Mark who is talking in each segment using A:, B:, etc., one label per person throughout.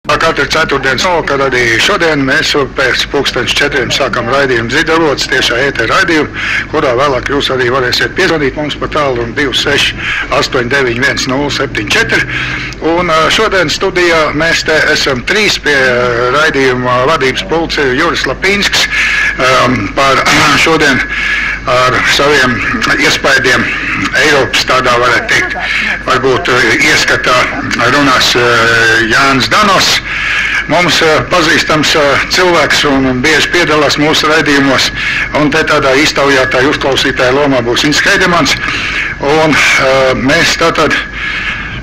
A: Katru ceturtdienas vakaru arī šodien mēs pēc 4:00 sākam raidījumu Dzirdavots, tiešā ētera raidījumu, kurā vēlāk jūs arī varēsiet piezvanīt mums pa tālruni 26-891-074. Un šodien studijā mēs te esam trīs pie raidījuma vadības pulca Juris Lapīnsks par šodien ar saviem iespaidiem Eiropas tādā, varētu teikt, varbūt ieskatā runās Jānis Danos. Mums pazīstams cilvēks un bieži piedalās mūsu raidījumos, un te tādā iztaujātāja uzklausītāja lomā būs Inns Heidemans. Un mēs tātad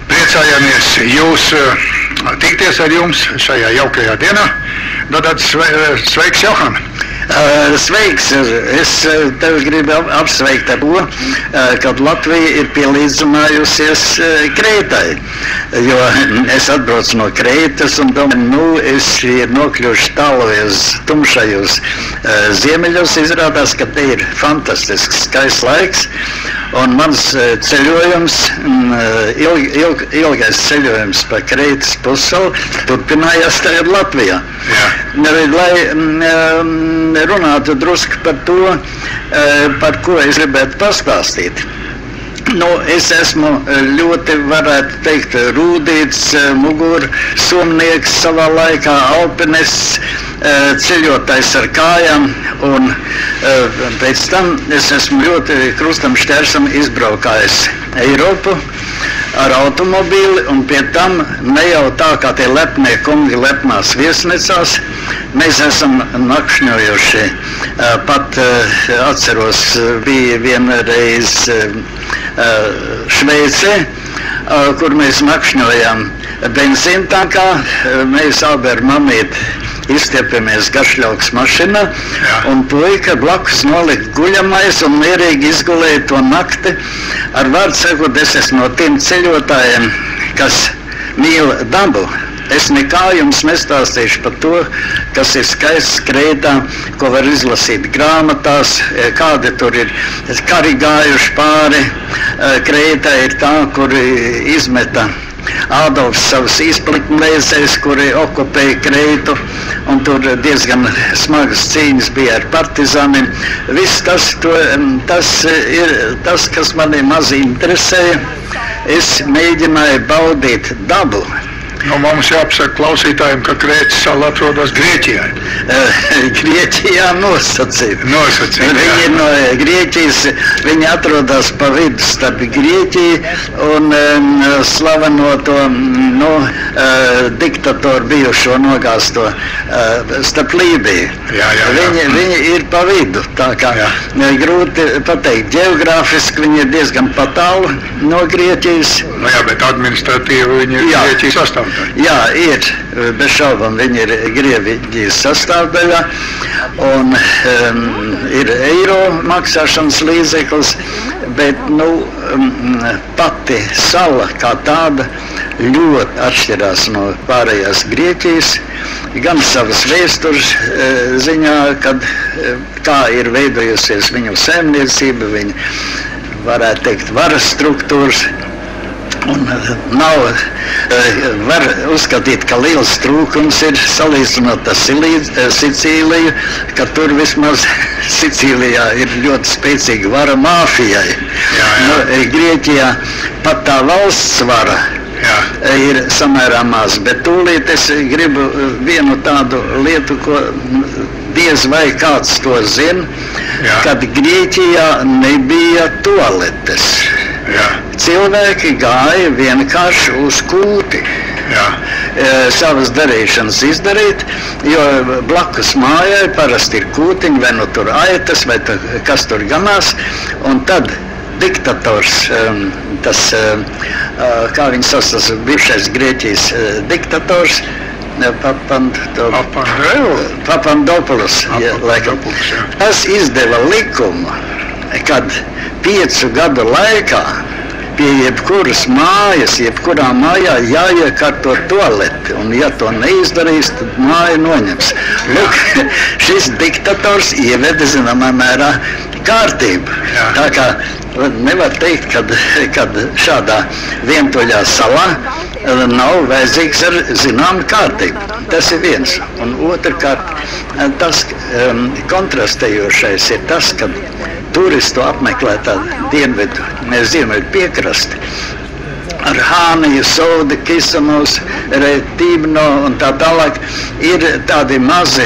A: priecājamies jūs tikties ar jums šajā jaukajā dienā. Tātad sveiks, Johan!
B: Sveiks! Es tevi gribu apsveikt ar to, kad Latvija ir pielīdzinājusies Krētai, jo es atbraucu no Krētas un domāju, es ir nokļuvuši tālajos tumšajos ziemeļos. Izrādās, ka te ir fantastisks, skaists laiks, un mans ceļojums, ilgais ceļojums pa Krētas pussalu turpinājās tagad Latvijā. Lai runātu drusku par to, par ko es gribētu pastāstīt. Es esmu ļoti, varētu teikt, rūdīts mugursomnieks savā laikā, alpinists, ceļotājs ar kājām, un pēc tam es esmu ļoti krustam šķērsam izbraukājis Eiropu ar automobīli, un pie tam ne jau tā kā tie lepnie kungi lepnās viesnīcās. Mēs esam nakšņojuši, pat atceros, bija vienreiz Šveicē, kur mēs nakšņojām benzīntankā. Mēs abi ar mamīti izstiepamies garšļauks mašinā, un puika blakus nolikt guļamais un mierīgi izgulēja to nakti. Ar vārdu sakot, es esmu no tiem ceļotājiem, kas mīl dabu. Es nekā jums nestāstīšu par to, kas ir skaists Krētā, ko var izlasīt grāmatās, kādi tur ir kari gājuši pāri. Krētā ir tā, kur izmeta Ādolfs savus izplikmlēzējus, kuri okupēja Krētu, un tur diezgan smagas cīņas bija ar partizāniem. Viss tas ir tas, kas mani maz interesēja. Es mēģināju baudīt dabu.
A: Mums jāpasaka klausītājiem, ka Krētas sala atrodas Grieķijā.
B: Grieķijā nosacīt. Viņi ir no Grieķijas, viņi atrodas pa vidu starp Grieķiju un slaveno to diktatoru bijušo nogāsto starp Lībiju. Viņi ir pa vidu, tā kā grūti pateikt. Ģeogrāfiski viņi ir diezgan patālu no Grieķijas.
A: Bet administratīvi viņi ir Grieķijas sastāvdaļa.
B: Jā, ir, bez šaubām, viņi ir Grieķijas sastāvdaļā, un ir eiro maksāšanas līdzeklis, bet, pati sala kā tāda ļoti atšķirās no pārējās Grieķijas, gan savas vēstures ziņā, kad kā ir veidojusies viņu saimniecība, viņu, varētu teikt, varas struktūras. Un var uzskatīt, ka liels trūkums ir salīdzinot ar Sicīliju, ka tur vismaz Sicīlijā ir ļoti spēcīga vara māfijai. Grieķijā pat tā valsts vara ir samērā maz, bet tūlīt es gribu vienu tādu lietu, ko diez vai kāds to zina, kad Grieķijā nebija toaletes. Cilvēki gāja vienkārši uz kūti savas darīšanas izdarīt, jo blakus mājai parasti ir kūtiņi, vai nu tur aitas, vai kas tur ganās, un tad diktators, tas, kā viņi sauc, tas bijušais Grieķijas diktators, Papandopoulos, tas izdeva likumu, kad 5 gadu laikā pie jebkuras mājas, jebkurā mājā jāiekārto toaleti, un ja to neizdarīs, tad māja noņems. Lūk, šis diktators ieveda zināmā mērā kārtību.
A: Jā.
B: Tā kā nevar teikt, kad šādā vientuļā salā nav vajadzīgs ar zināmu kārtību. Tas ir viens. Un otrkārt, tas kontrastējošais ir tas, ka turistu apmeklētā ziemeļu piekrasti ar Hāniju, Saudi, Kisamus, Retībno un tā tālāk ir tādi mazi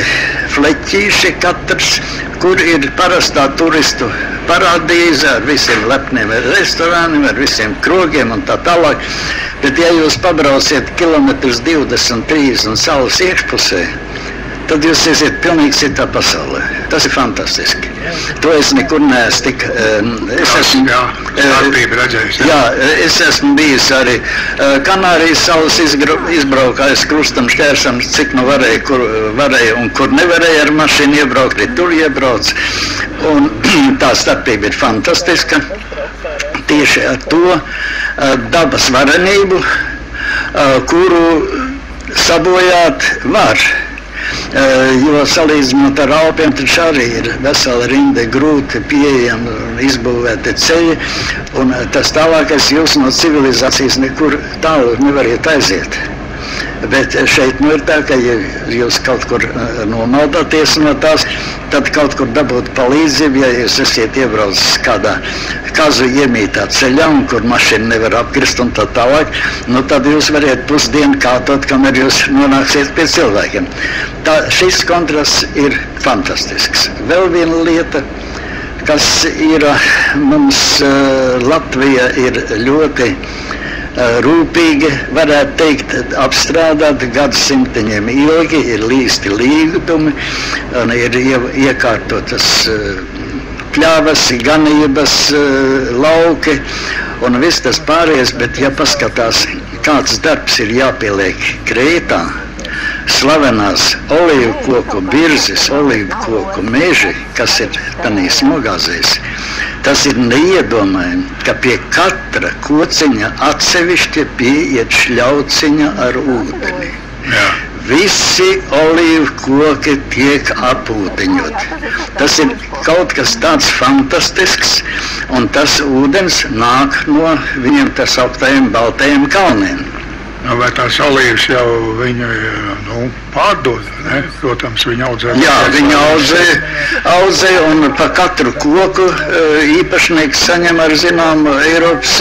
B: fleķīši katrs, kur ir parastā turistu paradīze ar visiem lepniem restorāniem, ar visiem krogiem un tā tālāk. Bet ja jūs pabrauciet kilometrus 20, 30 salas iekšpusē, tad jūs esiet pilnīgi citā pasaulē. Tas ir fantastiski. To es nekur neesmu tik... Es esmu bijis arī Kanārijas salas izbraukājis krustam šķērsam, cik nu varēja, kur varēja un kur nevarēja ar mašīnu iebraukt, arī tur iebrauc. Un tā starpība ir fantastiska. Tieši ar to dabas varenību, kuru sabojāt var. Jo salīdzinot ar Alpiem, taču arī ir vesela rinda grūti pieejami izbūvēti ceļi, un tas tālākais jūs no civilizācijas nekur tālu nevariet aiziet. Bet šeit nu ir tā, ka ja jūs kaut kur nomaldāties no tās, tad kaut kur dabūt palīdzību, ja jūs esiet iebraucis kādā kazu iemītā ceļā, un kur mašīna nevar apkrist un tā tālāk, nu tad jūs variet pusdienu kātot, kamēr jūs nonāksiet pie cilvēkiem. Šis kontrasts ir fantastisks. Vēl viena lieta, kas ir mums Latvija ir ļoti rūpīgi, varētu teikt, apstrādāt gadsimteņiem ilgi, ir līsti līgumi, un ir iekārtotas pļavas, ganības, lauki un viss tas pārējais, bet ja paskatās, kāds darbs ir jāpieliek Krētā, slavenās olīvu koku birzes, olīvu koku meži, kas ir tanīs nogāzējis, tas ir neiedomājami, ka pie katra kociņa atsevišķi pieiet šļauciņa ar ūdeni.
A: Jā.
B: Visi olīvu koki tiek apūdeņoti. Tas ir kaut kas tāds fantastisks, un tas ūdens nāk no viņiem tas augtajiem baltajiem kalniem.
A: Vai tās olīvas jau viņi pārdod, ne? Protams, viņi audzē.
B: Jā, viņi audzē un pa katru koku īpašnieks saņem ar zināmu Eiropas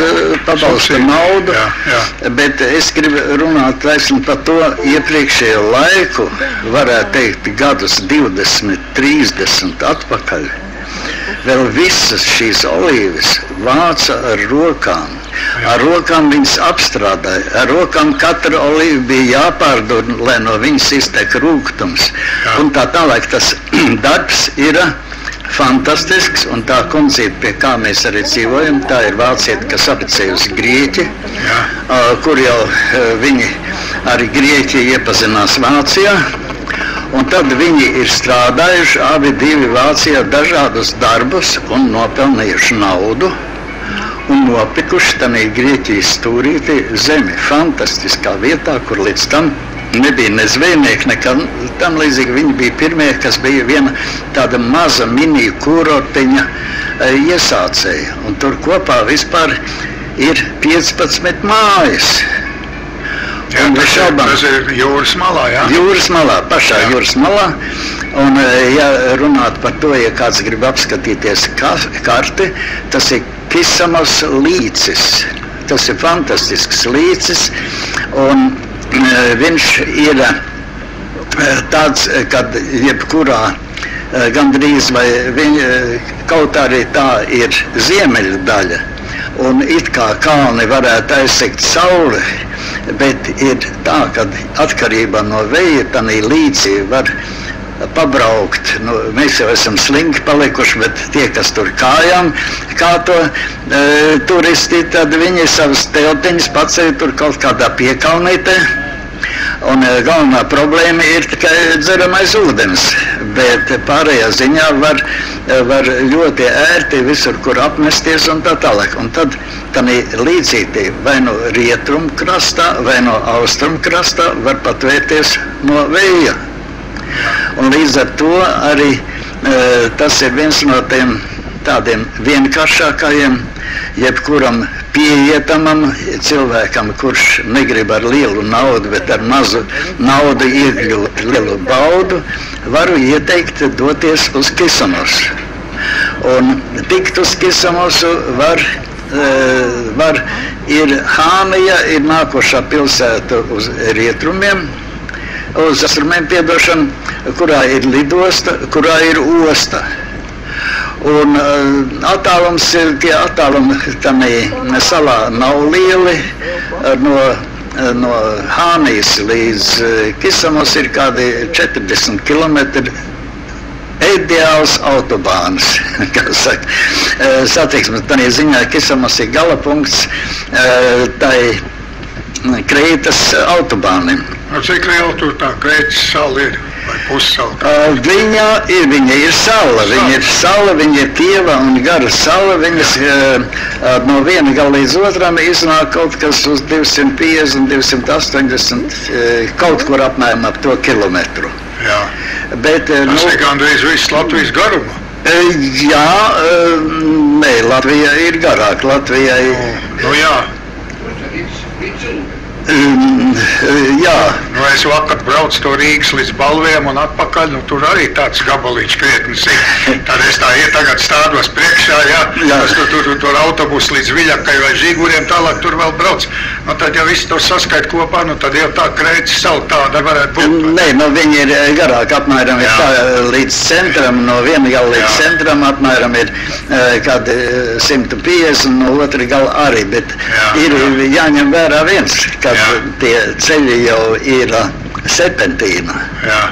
B: pabalsta naudu.
A: Jā.
B: Bet es gribu runāt taisni par to iepriekšējo laiku, varētu teikt gadus 20, 30 atpakaļ. Vēl visas šīs olīvas vāca ar rokām. Ar rokām viņas apstrādāja. Ar rokām katra olīva bija jāpārdod, lai no viņas iztek rūgtums.
A: Jā. Un
B: tā tālāk tas darbs ir fantastisks, un tā kundzīte, pie kā mēs arī dzīvojam, tā ir vācieta, kas apprecējusi Grieķi, kur jau viņi arī Grieķi iepazinās Vācijā. Un tad viņi ir strādājuši abi divi Vācijā dažādus darbus un nopelnījuši naudu un nopikuši tanī Grieķijas stūrītī zemi fantastiskā vietā, kur līdz tam nebija ne zvejnieki, nekā tam līdzīgi. Viņi bija pirmie, kas bija viena tāda maza mini kūrotiņa iesācēja. Un tur kopā vispār ir 15 mājas.
A: Jā, tas ir jūras malā, jā?
B: Jūras malā, pašā jūras malā. Un, ja runāt par to, ja kāds grib apskatīties karti, tas ir Kisamas līcis. Tas ir fantastisks līcis, un viņš ir tāds, kad jebkurā gandrīz vai kaut arī tā ir ziemeļu daļa, un it kā kalni varētu aizsegt sauli, bet ir tā, ka atkarībā no vēja tanī līcī var pabraukt. Mēs jau esam slinki palikuši, bet tie, kas tur kājām, kā to turisti, tad viņi savas teltiņas paceļ tur kaut kādā piekalnītē. Un galvenā problēma ir tikai dzeramais ūdens, bet pārējā ziņā var ļoti ērti visur, kur apmesties un tā tālāk. Un tad tanī līdzītī vai no rietrumkrastā, vai no austrumkrastā var patvērties no vēja. Un līdz ar to arī tas ir viens no tiem tādiem vienkāršākajiem, jebkuram pieietamam cilvēkam, kurš negrib ar lielu naudu, bet ar mazu naudu iegļūt lielu baudu, varu ieteikt doties uz Kisamosu. Un tikt uz Kisamosu ir Hānija, ir nākošā pilsēta uz rietrumiem, uz austrumiem, piedošana, kurā ir lidosta, kurā ir osta. Un attālums ir, tie attālumi tamī salā nav lieli, no Hānijas līdz Kisamos ir kādi 40 kilometri. Ideāls autobāns, kā saka, satiksmes. Tādā ziņā Kisamos ir galapunkts tai Kreitas autobānim.
A: Cik liela tur tā Kreitas sala ir? Vai pussala?
B: Viņa ir sala, viņa ir tieva un gara sala. Viņas no viena gala līdz otram iznāk kaut kas uz 250, 280, kaut kur apmēram ap to kilometru.
A: Jā.
B: Bet,
A: tas ir gandrīz viss Latvijas garuma.
B: Jā, nē, Latvija ir garāk. Latvijai...
A: jā.
B: Jā.
A: Es vakar braucu to Rīgas līdz Balviem un atpakaļ, tur arī tāds gabalīčs krietnis ir. Tad es tā tagad stādos priekšā, es tur autobusu līdz Viļakai vai Žiguriem, tālāk tur vēl brauc. Tad, ja visi to saskait kopā, tad jau tā Kreitas sala tāda varētu būt.
B: Nē, viņi ir garāk, apmēram ir tā līdz centram, no viena gala līdz centram apmēram ir kādi 150, no otra gala arī, bet ir jāņem vērā viens, ka tie ceļi jau ir serpentīna.
A: Jā.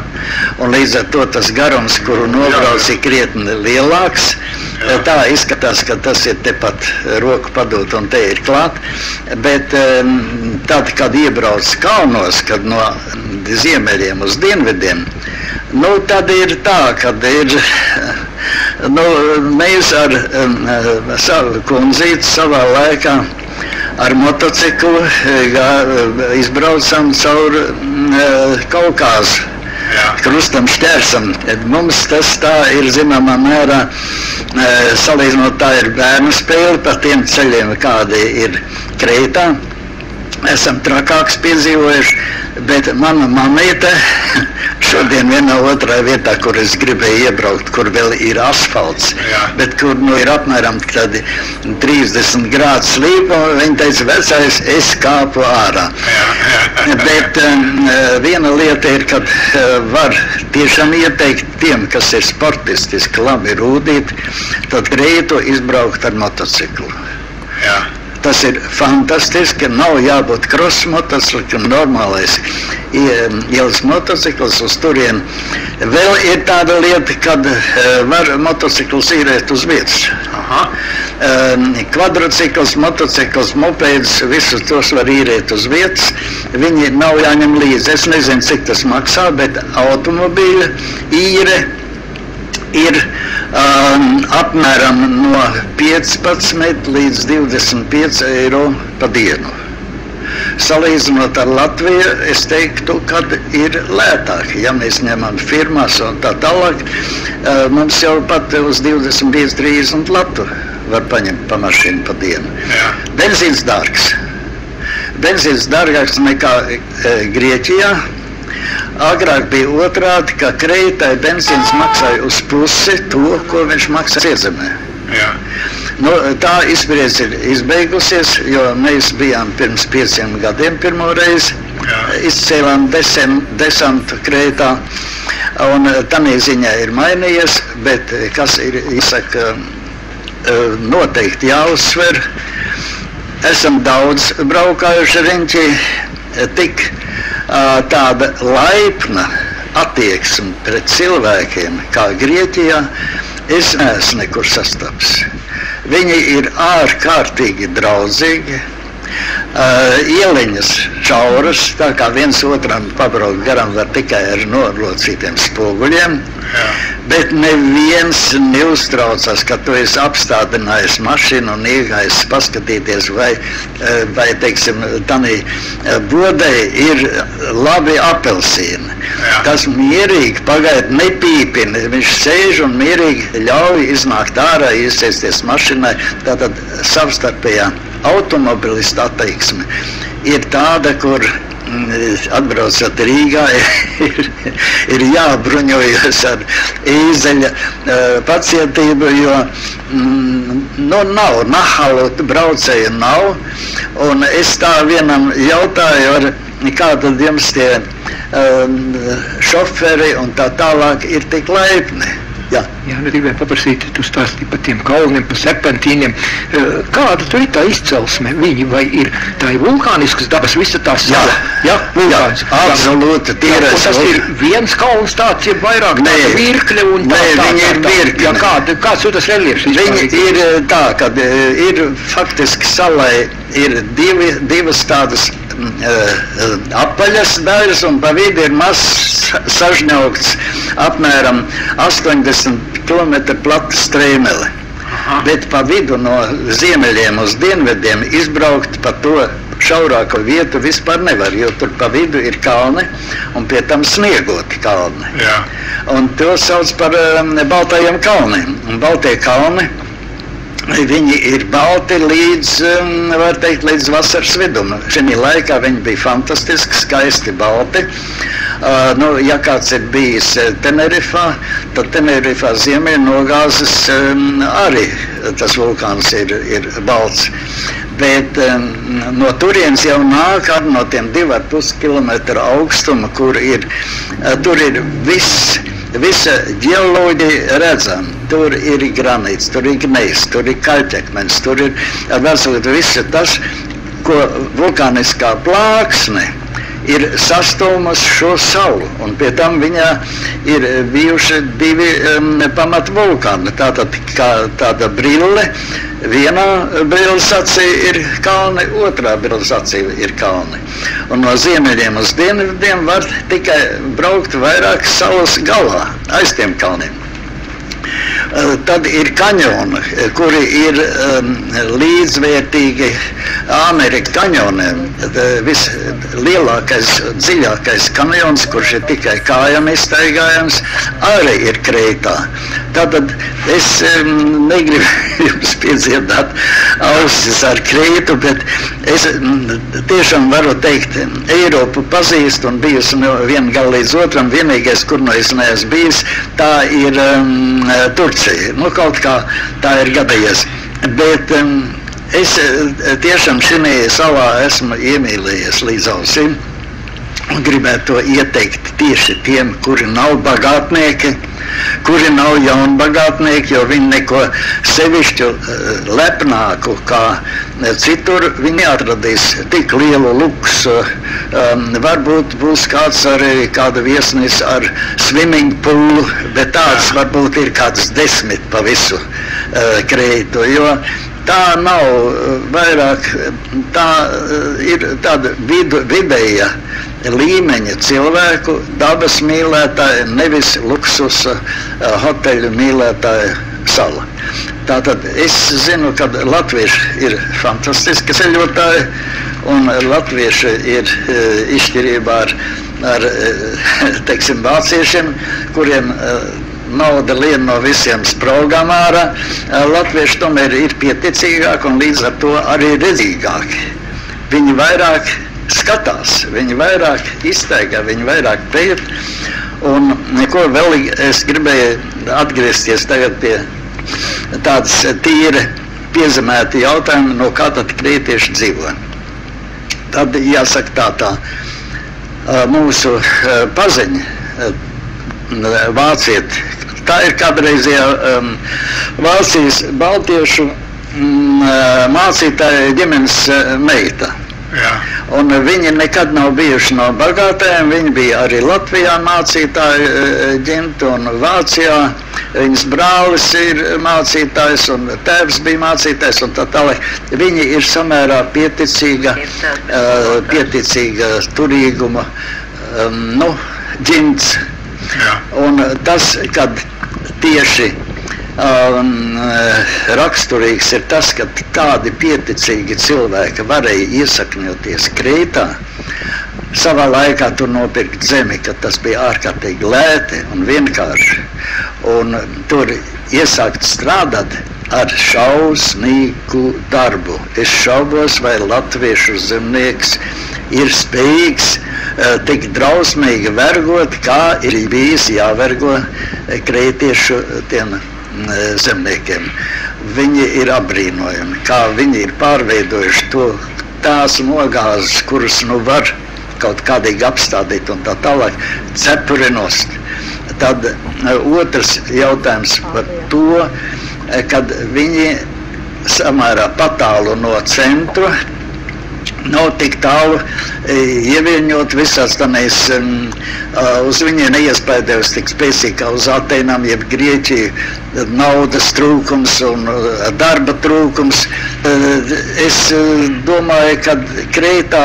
B: Un līdz ar to tas garums, kuru nobrauc, ir krietni lielāks. Tā izskatās, ka tas ir tepat roku padūt un te ir klāt. Bet tad, kad iebrauc kalnos, kad no ziemeļiem uz dienvidiem, tad ir tā, kad ir... mēs ar savu kundzīti savā laikā ar motociklu izbraucam caur Kaukāzu, krustam šķērsam. Mums tas tā ir zināmā mērā, salīdzinot, tā ir bērnu spēle pa tiem ceļiem, kādi ir Kreitā. Esam trakāks piedzīvojuši, bet mana mamīte šodien vienā otrā vietā, kur es gribēju iebraukt, kur vēl ir asfalts, bet kur ir apmēram 30 grādu slīpa, viņa teica, vecais, es kāpu ārā. Bet viena lieta ir, kad var tiešām ieteikt tiem, kas ir sportistiski labi rūdīt, tad Kreitu izbraukt ar motociklu. Tas ir fantastiski, nav jābūt cross motociklam, normālais ielas motocikls uz turien. Vēl ir tāda lieta, kad var motocikls īrēt uz vietas. Kvadrocikls, motocikls, mopēdus, visus tos var īrēt uz vietas. Viņi nav jāņem līdzi. Es nezinu, cik tas maksā, bet automobīļa īre ir apmēram no 15 līdz 25 eiro pa dienu. Salīdzinot ar Latviju, es teiktu, kad ir lētāk. Ja mēs ņemam firmās un tā tālāk, mums jau pat uz 25-30 latu var paņemt pa mašīnu pa dienu. Benzīns dārgs. Benzīns dārgāks nekā Grieķijā. Agrāk bija otrādi, ka Kreitai benzīns maksāja uz pusi to, ko viņš maksā iezemē. Tā izspriedze ir izbeigusies, jo mēs bijām pirms 5 gadiem pirmo reizi, izcēlām desantu Kreitā, un tanī ziņā ir mainījies, bet kas ir, jāsaka, noteikti jāuzsver, esam daudz braukājuši riņķī, tik tāda laipna attieksme pret cilvēkiem, kā Grieķijā, es neesmu nekur sastaps. Viņi ir ārkārtīgi draudzīgi. ieliņas šauras, tā kā viens otram pabraukt garam var tikai ar norlocītiem spoguļiem, bet neviens neuztraucas, ka tu esi apstādinājis mašīnu un iegājis paskatīties, vai teiksim, tanī bodei ir labi apelsīni. Tas mierīgi pagaid nepīpina, viņš sēž un mierīgi ļauj iznākt ārā, iesēsties mašīnai, tātad savstarpējā automobilista attieksme ir tāda, kur atbraucot Rīgā ir jābruņojas ar īzeļa pacietību, jo nav, nahalu braucēju nav, un es tā vienam jautāju, kā tad jums tie šoferi un tā tālāk ir tik laipni.
C: Jā, gribēju paprasīt, tu stāstīji par tiem kalniem, par serpentīniem. Kāda tur ir tā izcelsme? Viņi vai ir tā ir vulkāniskas dabas, visa tā sala? Jā, vulkāniskas.
B: Absolūti, tīrais.
C: Un tas ir viens kalns tāds, ja vairāk tāda virkne un tā.
B: Nē, viņi ir virkne.
C: Jā, kāds ir tas reliefs?
B: Viņi ir tā, kad ir faktiski salai ir divas tādas apaļas daļas, un pa vidu ir mazs sažņaukts apmēram 80 km plata strēmele. Bet pa vidu no ziemeļiem uz dienvediem izbraukt pa to šaurāko vietu vispār nevar, jo tur pa vidu ir kalni un pie tam sniegoti kalni. Jā. Un to sauc par baltajiem kalniem. Un baltie kalni, viņi ir balti līdz, var teikt, līdz vasaras vidum. Šajā laikā viņi bija fantastiski, skaisti balti. Ja kāds ir bijis Tenerifā, tad Tenerifā ziemeļa nogāzes arī tas vulkāns ir balts. Bet no turienes jau nāk ar no tiem 2,5 km augstuma, kur tur ir visa ģeoloģija redzama. Tur ir granīts, tur ir gnejs, tur ir kaļķakmens, tur ir veseli viss tas, ko vulkāniskā plāksne ir sastūmas šo salu, un pie tam viņā ir bijuši divi pamatvulkāni. Tātad kā tāda brille, vienā brilles acī ir kalni, otrā brilles acī ir kalni. Un no ziemeļiem uz dienvidiem var tikai braukt vairāk salas galā, aiz tiem kalniem. Tad ir kaņoni, kuri ir līdzvērtīgi Amerikas kaņoniem. Vislielākais, dziļākais kanjons, kurš ir tikai kājām izstaigājams, arī ir Kreitā. Tātad es negribu jums piedziedāt ausis ar Kreitu, bet es tiešām varu teikt, Eiropu pazīst un bijusi no viena gala līdz otram. Vienīgais, kur no es neesmu bijis, tā ir Turcija. Kaut kā tā ir gadījies. Bet es tiešām šajā salā esmu iemīlējies līdz ausīm un gribētu to ieteikt tieši tiem, kuri nav bagātnieki, kuri nav jaunbagātnieki, jo viņi neko sevišķu lepnāku kā citur, viņi atradīs tik lielu luksu. Varbūt būs kāda viesnīca ar swimming pool, bet tāds varbūt ir kāds 10 pa visu Kreitu, jo tā nav vairāk, tā ir tāda vidēja līmeņa cilvēku, dabas mīlētāji, nevis luksusa hoteļu mīlētāji sala. Tātad es zinu, ka latvieši ir fantastiski ceļotāji, un latvieši ir izšķirībā ar teiksim, vāciešiem, kuriem nauda lien no visiem spraugām ārā. Latvieši tomēr ir pieticīgāki un līdz ar to arī redzīgāki. Viņi vairāk skatās, viņi vairāk iztaigā, viņi vairāk pēt. Un ko vēl es gribēju atgriezties tagad pie tādas tīri piezemēti jautājumi, no kā tad kreitieši dzīvo. Tad jāsaka tā mūsu paziņa, vācieti, tā ir kādreizajā Vācijas baltiešu mācītāja ģimenes meita. Jā. Un viņi nekad nav bijuši no bagātējiem, viņi bija arī Latvijā mācītāji ģimti un Vācijā, viņas brālis ir mācītājs un tēvs bija mācītājs un tā tālāk. Viņi ir samērā pieticīga turīguma ģints. Un tas, kad tieši raksturīgs ir tas, ka tādi pieticīgi cilvēki varēja iesakņoties Krētā, savā laikā tur nopirkt zemi, ka tas bija ārkārtīgi lēti un vienkārši. Un tur iesākt strādāt ar šausmīgu darbu. Es šaubos, vai latviešu zemnieks ir spējīgs tik drausmīgi vergot, kā ir bijis jāvergo krētiešu tiem zemniekiem. Viņi ir apbrīnojami, kā viņi ir pārveidojuši tās nogāzes, kuras var kaut kādīgi apstādīt un tā tālāk, cepurinost. Tad otrs jautājums par to, kad viņi samērā patālu no centru, nav tik tālu ieviļņot visās tanēs, uz viņiem neiespēdējus tik spēcīgi kā uz Atēnām, jeb Grieķiju, naudas trūkums un darba trūkums. Es domāju, ka Krētā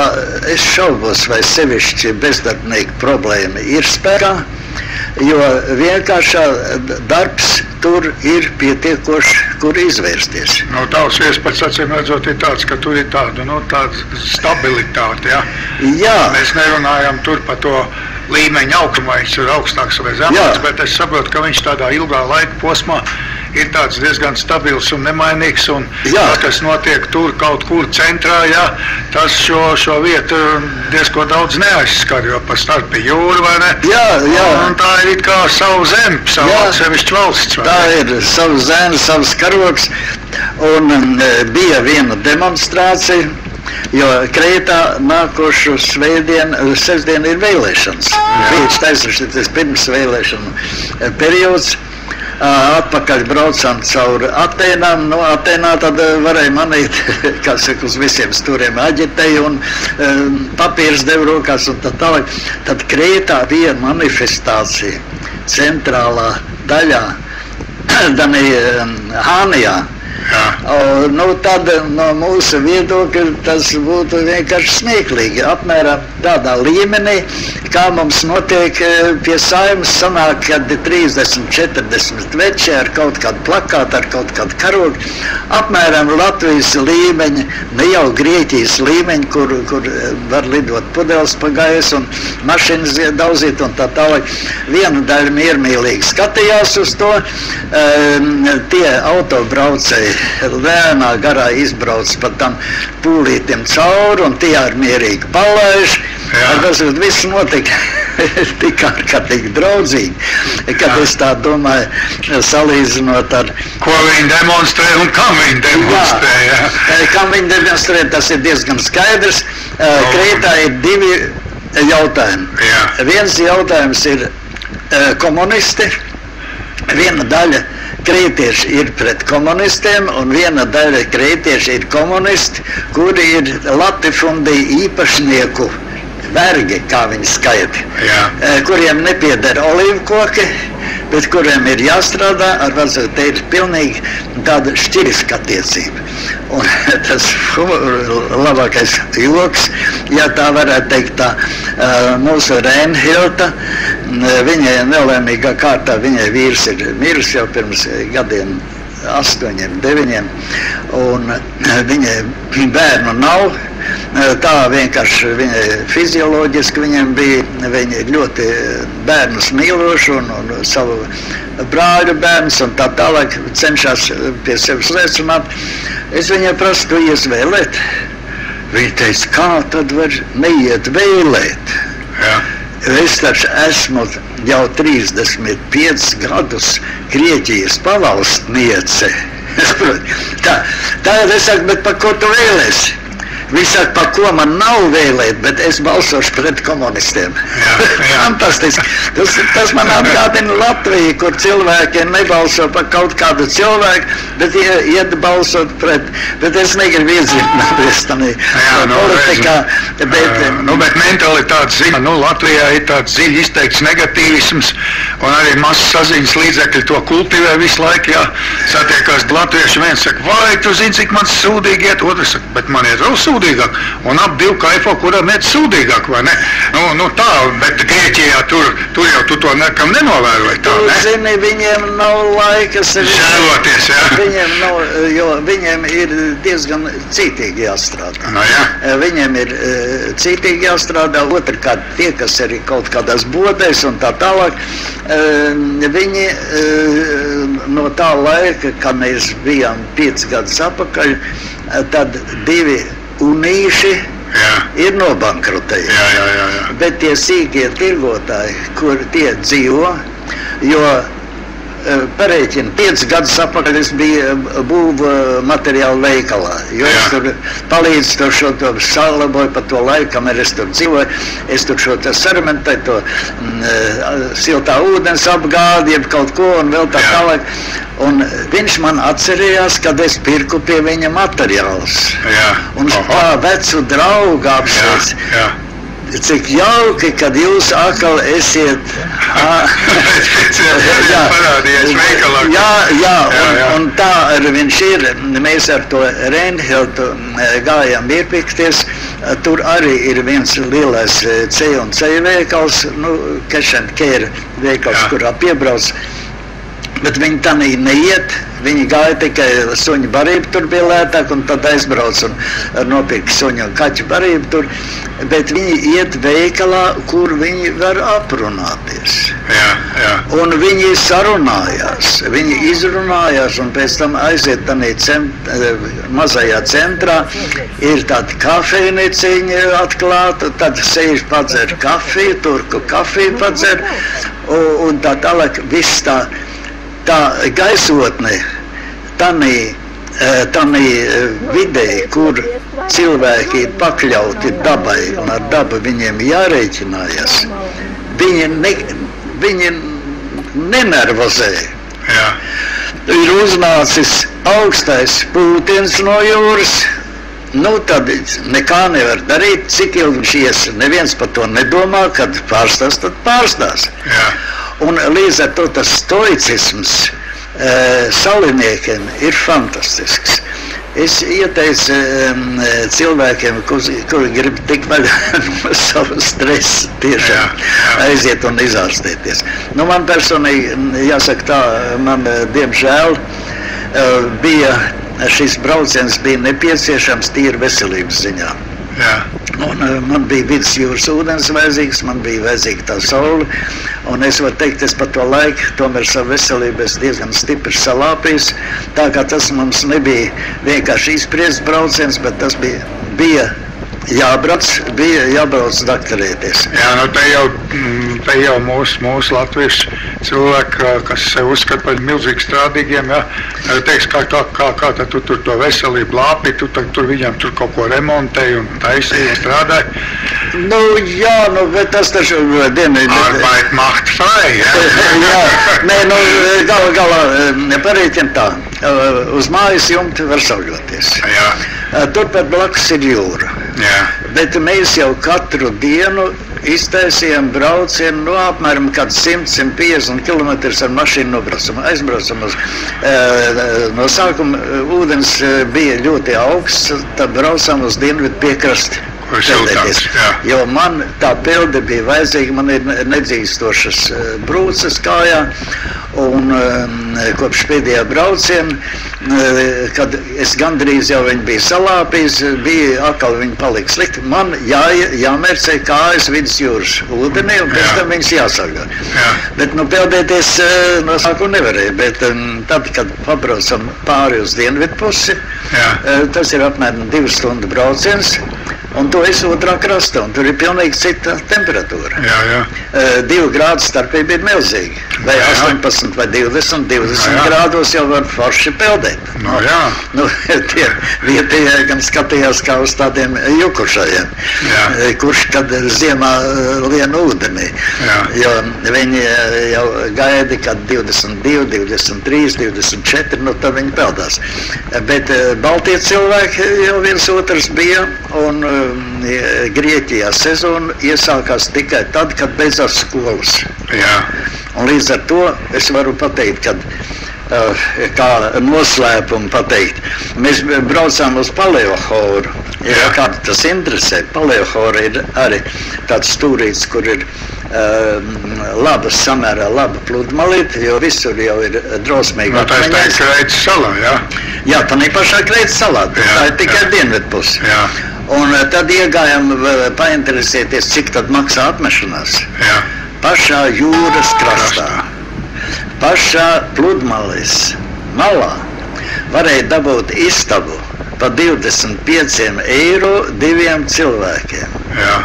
B: es šaubos, vai sevišķi bezdarbnieku problēma ir spēkā, jo vienkāršā darbs tur ir pietiekoši, kur izvērsties.
A: Tavs iespējas acīm redzot ir tāds, ka tur ir tāda stabilitāte, ja?
B: Jā.
A: Mēs nerunājam tur par to līmeņa augstumu, vai viņš ir augstāks vai zemāks, bet es saprotu, ka viņš tādā ilgā laika posmā ir tāds diezgan stabils un nemainīgs, un kas notiek tur kaut kur centrā, tas šo vietu diezko daudz neaizskar, jo pa starpi jūra, vai ne?
B: Jā.
A: Un tā ir it kā savu zemi, savu atsevišķu valsts, vai ne?
B: Tā ir savu zemi, savs karogs, un bija viena demonstrācija, jo Krētā nākošu sestdien ir vēlēšanas. Bija taisnīgs pirms vēlēšanu periods. Atpakaļ braucam caur Atēnām. Atēnā tad varēja manīt, kā saka, uz visiem stūriem aģitēja un papīrs dev rokās un tā tālāk. Tad Krētā bija manifestācija centrālā daļā, Hānijā. Tad no mūsu viedokļa tas būtu vienkārši smieklīgi. Apmēram tādā līmenī, kā mums notiek pie Saeimas, sanāk, kad 30-40 veči ar kaut kādu plakātu, ar kaut kādu karogu. Apmēram Latvijas līmeņa, ne jau Grieķijas līmeņa, kur var lidot pudeles pa gaisu un mašīnas daudzīt un tā tālāk. Viena daļa miermīlīgi skatījās uz to, tie autobraucēji lēnā garā izbrauc pa tam pūlītiem cauri un tie ar mierīgi palaiž. Tas viss notika tik ārkārtīgi draudzīgi, kad es tā domāju, salīdzinot ar...
A: Ko viņi demonstrē un kam viņi demonstrē,
B: Kam viņi demonstrē, tas ir diezgan skaidrs. Krētā ir divi jautājumi. Viens jautājums ir komunisti, viena daļa krētieši ir pret komunistiem, un viena daļa krētieši ir komunisti, kuri ir latifundī īpašnieku vergi, kā viņi skaita, kuriem nepieder olīvkoki, bet kuriem ir jāstrādā, te ir pilnīgi tāda šķiriska attiecība. Un tas labākais joks, ja tā varētu teikt, tā mūsu Rēnhilda, viņai nelēmīgā kārtā, viņai vīrs ir miris jau pirms gadiem 8, 9, un viņai bērnu nav. Tā vienkārši viņai fizioloģiski viņam bija, viņa ļoti bērnus mīloši un savu brāļu bērnus un tā tālāk cenšas pie sevis liecināt. Es viņai prasu, tu ies vēlēt? Viņa teica, kā tad var neiet vēlēt? Es taču esmu jau 35 gadus Grieķijas pavalstniece. Tā ir, es saku, bet par ko tu vēlēsi? Viņi saka, par ko man nav vēlēt, bet es balsošu pret komunistiem. Fantastiski. Tas man atgādina Latviju, kur cilvēki nebalso par kaut kādu cilvēku, bet iet balsot pret. Bet es negribu iedzināties tādā politikā.
A: Bet mentalitāte zina, Latvijā ir tāds dziļi izteikts negatīvisms, un arī masas saziņas līdzekļi to kultivē visu laiku, satiekās latvieši, viens saka, vai tu zini, cik man sūdīgi iet, otrs saka, bet man iet vēl sūdīgāk, un ap divu kaifo, kuram iet sūdīgāk, vai ne? Tā, bet Grieķijā tur jau tu to nekam nenovēroji, tā, ne?
B: Tu zini, viņiem nav laika sevi
A: žēloties,
B: Viņiem nav, jo viņiem ir diezgan cītīgi jāstrādā. Viņiem ir cītīgi jāstrādā, otrkārt tie, kas ir kaut kādās bodēs un tā tālāk, viņi no tā laika, kad mēs bijām 5 gadus apakaļ, tad 2 unīši ir nobankrotējuši. Bet tie sīkie tirgotāji, kur tie dzīvo, jo parēķina 5 gadus apakaļ es biju būvu materiālu veikalā, jo es tur palīdzu tur šo to salaboju pa to laiku, kamēr es tur dzīvoju, es tur šo to saramentēju, to siltā ūdens apgādi, jeb kaut ko un vēl tā tālāk. Un viņš man atcerējās, kad es pirku pie viņa materiālus. Un kā vecu draugu apsveic. Cik jauki, kad jūs atkal esiet un tā viņš ir, mēs ar to Reinheldu gājām iepirkties, tur arī ir viens lielais C&C veikals, Cash and Care veikals, kurā piebrauc, bet viņi tā neiet. Viņi gāja tikai suņu barību, tur bija lētāk, un tad aizbrauc un nopirka suņu un kaķu barību tur. Bet viņi iet veikalā, kur viņi var aprunāties. Un viņi sarunājās, viņi izrunājās, un pēc tam aiziet tādā mazajā centrā, ir tāda kafejniciņa atklāta, tad sēž padzer kafiju, turku kafiju padzer, un tā tālāk viss tā gaisotne, tādā vidē, kur cilvēki ir pakļauti dabai un ar dabu viņiem jārēķinājās, viņi nenervozē. Ir uznācis augstais pūtiens no jūras, tad nekā nevar darīt, cik ilgi viņš ies, neviens par to nedomā, kad pārstās, tad pārstās. Un līdz ar to tas stoicisms saliniekiem ir fantastisks. Es ieteicu cilvēkiem, kuri grib tikt vaļā no savu stresu, tiešām aiziet un izārstēties. Man personīgi jāsaka tā, man diemžēl šis brauciens bija nepieciešams tīri veselības ziņā. Un man bija vidusjūras ūdens vajadzīgs, man bija vajadzīga tā saule, un es varu teikt, es pa to laiku, tomēr savu veselību es diezgan stipri salāpījis, tā kā tas mums nebija vienkārši izspriests brauciens, bet tas bija jābrauc daktarēties.
A: Te jau mūsu latviešu cilvēki, kas sev uzskata par milzīgi strādīgiem, teiks, kā tad tu tur to veselību lāpi, tu tur viņam tur kaut ko remontēji un taisīji un strādāji.
B: Bet tas taču
A: Arbeit macht frei,
B: galā parēķina tā, uz mājas jumta var saugļoties. Turpat blakus ir jūra. Bet mēs jau katru dienu iztaisījām braucienu apmēram 100–150 km ar mašīnu nobraucam. Aizbraucam no sākuma ūdens bija ļoti augsts, tad braucam uz dienvidu piekrasti. Jo man tā pelde bija vajadzīga, man ir nedzīstošas brūces kājā, un kopš pēdējā brauciena, kad es gandrīz jau viņu biju salāpījis, atkal viņi palika slikti. Man jāmērcē kājas vidusjūras ūdenī, un pēc tam viņas jāsargā. Bet peldēties no sākuma nevarēja, bet tad, kad pabraucam pāri uz dienvidu pusi, tas ir apmēram 2 stundu brauciens, un tu esi otrā krastā, un tur ir pilnīgi cita temperatūra.
A: Jā.
B: 2 grādu starpība ir milzīga. Vai 18 vai 20 grādos jau var forši peldēt.
A: Jā.
B: Tie vietējie gan skatījās kā uz tādiem jukušajiem, kurš kad ziemā lien ūdenī. Jo viņi jau gaida, kad 22, 23, 24, tad viņi peldās. Bet Baltie cilvēki jau viens otrs bija, un Grieķijā sezona iesākās tikai tad, kad beidzās skolas.
A: Jā.
B: Un līdz ar to es varu pateikt, kad kā noslēpumu pateikt, mēs braucām uz Paleohoru. Ja kādu tas interesē, Paleohora ir arī tāds stūrīts, kur ir samērā laba pludmalīte, jo visur jau ir drosmīgi
A: akmeņi. Tā ir Kreitas salā, jā? Jā,
B: tā ir pašā Kreitas salā, tā ir tikai dienvidpuse.
A: Jā.
B: Un tad iegājām painteresēties, cik tad maksā apmešanās.
A: Jā.
B: Pašā jūras krastā, pašā pludmales malā varēja dabūt istabu pa 25 eiro 2 cilvēkiem.
A: Jā.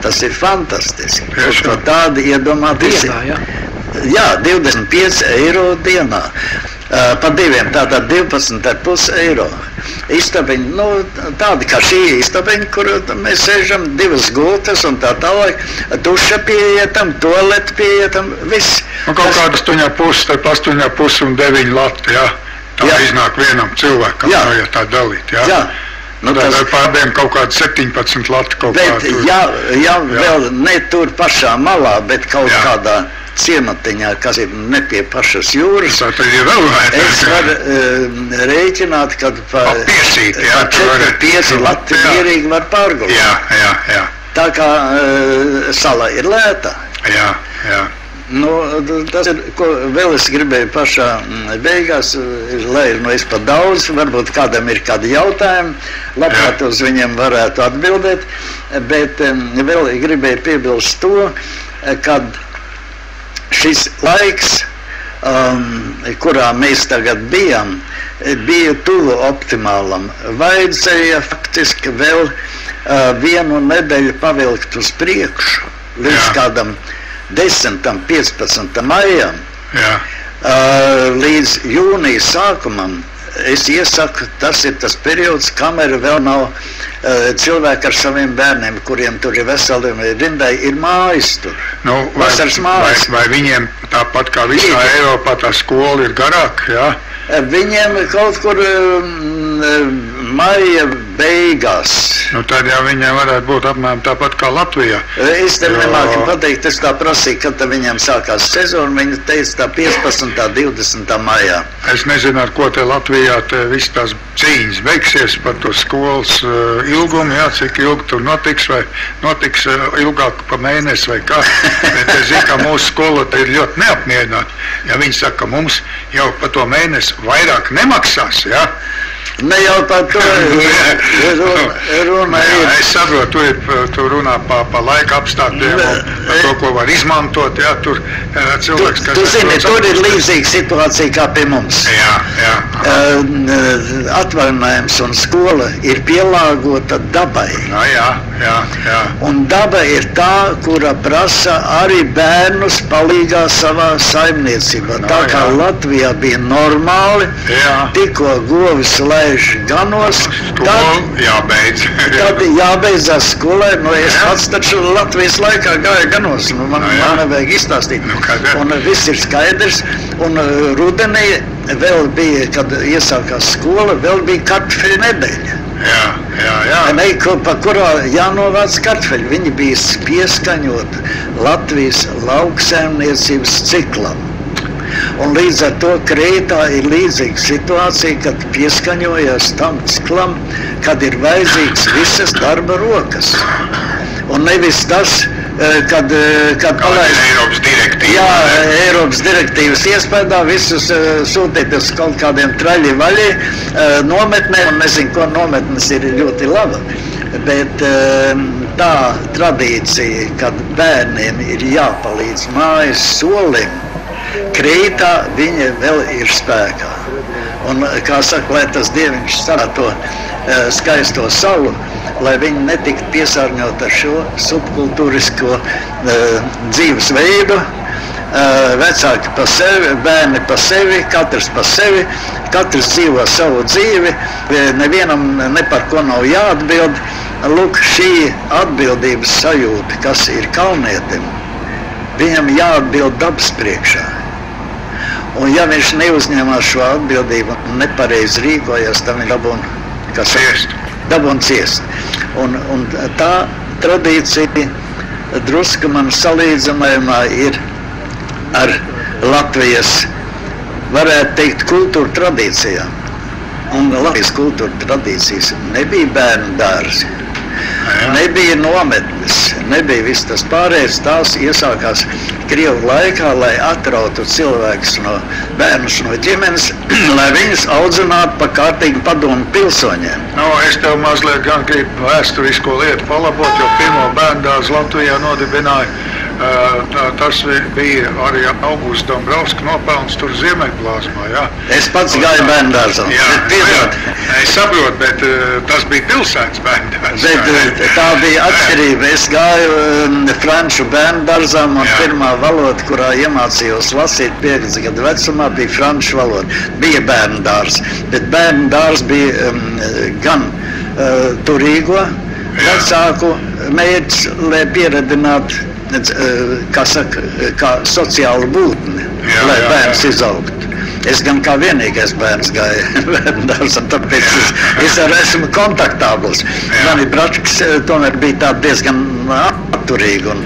A: Tas
B: ir fantastiski. Ko tādi iedomāties. Jā, 25 eiro dienā. Pa 2, tātad 12,5 eiro. Istabiņi, tādi kā šī istabiņa, kur mēs sēžam 2 gultas un tā tālāk, duša pieietam, toaleti pieietam, viss.
A: Kaut kādas 8,5, starp 8,5 un 9 lati, jā. Tā iznāk vienam cilvēkam, ja tā dalīt, jā.
B: Jā.
A: Tad ar pārdiem kaut kādi 17 lati kaut
B: kādā. Bet vēl ne tur pašā malā, bet kaut kādā ciematiņā, kas ir ne pie pašas jūras.
A: Tā ir vēl vairāk.
B: Es varu rēķināt, kad par 4-5 lati mierīgi var pārgulēt.
A: Jā.
B: Tā kā sala ir lēta.
A: Jā.
B: Tas ir, ko vēl es gribēju pašā beigās, lai es pat daudz, varbūt kādam ir kādi jautājumi, labprāt uz viņiem varētu atbildēt, bet vēl gribēju piebilst to, kad šis laiks, kurā mēs tagad bijām, bija tuvu optimālam. Vajadzēja faktiski vēl 1 nedēļu pavilkt uz priekšu, līdz kādam 10. 15. maijam, līdz jūnija sākumam, es iesaku, tas ir tas periods, kamēr vēl nav cilvēki ar saviem bērniem, kuriem tur ir veseli rindai, ir mājas tur. Vasaras mājas.
A: Vai viņiem tāpat kā visā Eiropā tā skola ir garāk, jā?
B: Viņiem kaut kur maija beigās.
A: Tad jau viņiem varētu būt apmēram tāpat kā Latvijā.
B: Es tev nemāku pateikt, es tā prasīju, kad viņiem sākās sezona, viņi teica tā 15. 20. maijā.
A: Es nezinu, ar ko te Latvijā viss tās cīņas beigsies par to skolas ilgumu, cik ilgi tur notiks, vai notiks ilgāk pa mēnesi vai kā. Bet es zinu, ka mūsu skolotāji ir ļoti neapmierināti. Ja viņi saka, ka mums jau pa to mēnesi vairāk nemaksās, jā?
B: Ne jau par to runa ir.
A: Es saprotu, tu runā pa laika apstākļiem, par to, ko var izmantot, jā, tur cilvēks, kas...
B: Tu zini, tur ir līdzīga situācija kā pie mums.
A: Jā.
B: Atvaļinājums un skola ir pielāgota dabai.
A: Jā.
B: Un daba ir tā, kura prasa arī bērnus palīgā savā saimniecībā. Tā kā Latvijā bija normāli, tikko govis laiž ganos,
A: tad
B: jābeidzās skolai. Es pats taču Latvijas laikā gāju ganos, man nevajag izstāstīt. Un viss ir skaidrs. Un rudenī vēl bija, kad iesākās skola, vēl bija kartupeļu nedēļa. Pa kurā jānovāc kartupeļi. Viņi bija pieskaņoti Latvijas lauksaimniecības ciklam. Un līdz ar to Krētā ir līdzīga situācija, kad pieskaņojas tam ciklam, kad ir vajadzīgs visas darba rokas. Un nevis tas, kad palaist
A: Eiropas direktīva.
B: Jā, Eiropas direktīvas iespējā visus sūtīt uz kaut kādiem traļi vaļi nometnē, un nezinu, ko nometnes ir ļoti laba. Bet tā tradīcija, kad bērniem ir jāpalīdz mājas solim, Krētā viņa vēl ir spēkā. Un, kā saka, lai tas dieviņš sarā to skaisto salu, lai viņi netiktu piesārņot ar šo subkultūrisko dzīvesveidu. Vecāki pa sevi, bērni pa sevi, katrs dzīvo savu dzīvi, nevienam ne par ko nav jāatbild. Lūk, šī atbildības sajūta, kas ir kalnietim, viņam jāatbild dabas priekšā. Un ja viņš neuzņemās šo atbildību un nepareizi rīkojas, tad viņš dabūna ciest. Un tā tradīcija drusku man salīdzinājumā ir ar Latvijas, varētu teikt, kultūra tradīcijām. Un Latvijas kultūra tradīcijas nebija bērnu dārzi, nebija nometnes, nebija viss tas pārējais. Tās iesākās Krievu laikā, lai atrautu cilvēkus bērnus no ģimenes, lai viņus audzinātu pa kārtīgi padomu pilsoņiem.
A: Es tev mazliet gan gribu vēsturisko lietu palabot, jo pirmo bērndārzu Latvijā nodibināja. Tas bija arī Augusts Dombrovska nopelns tur Ziemeļplāzmā, jā.
B: Es pats gāju bērndārzā.
A: Es saprotu, bet tas bija pilsētas bērndārs.
B: Bet tā bija atšķirība. Es gāju franču bērndārzā, man pirmā valoda, kurā iemācījos lasīt 5 gadu vecumā, bija franču valoda. Bija bērndārs, bet bērndārs bija gan turīgo vecāku mērķis, lai pieredinātu kā sociālu būtni, lai bērns izaugtu. Es gan kā vienīgais bērns gāju bērndārzā, tāpēc es arī esmu kontaktābls. Mani bračkas tomēr bija tā diezgan atturīgi un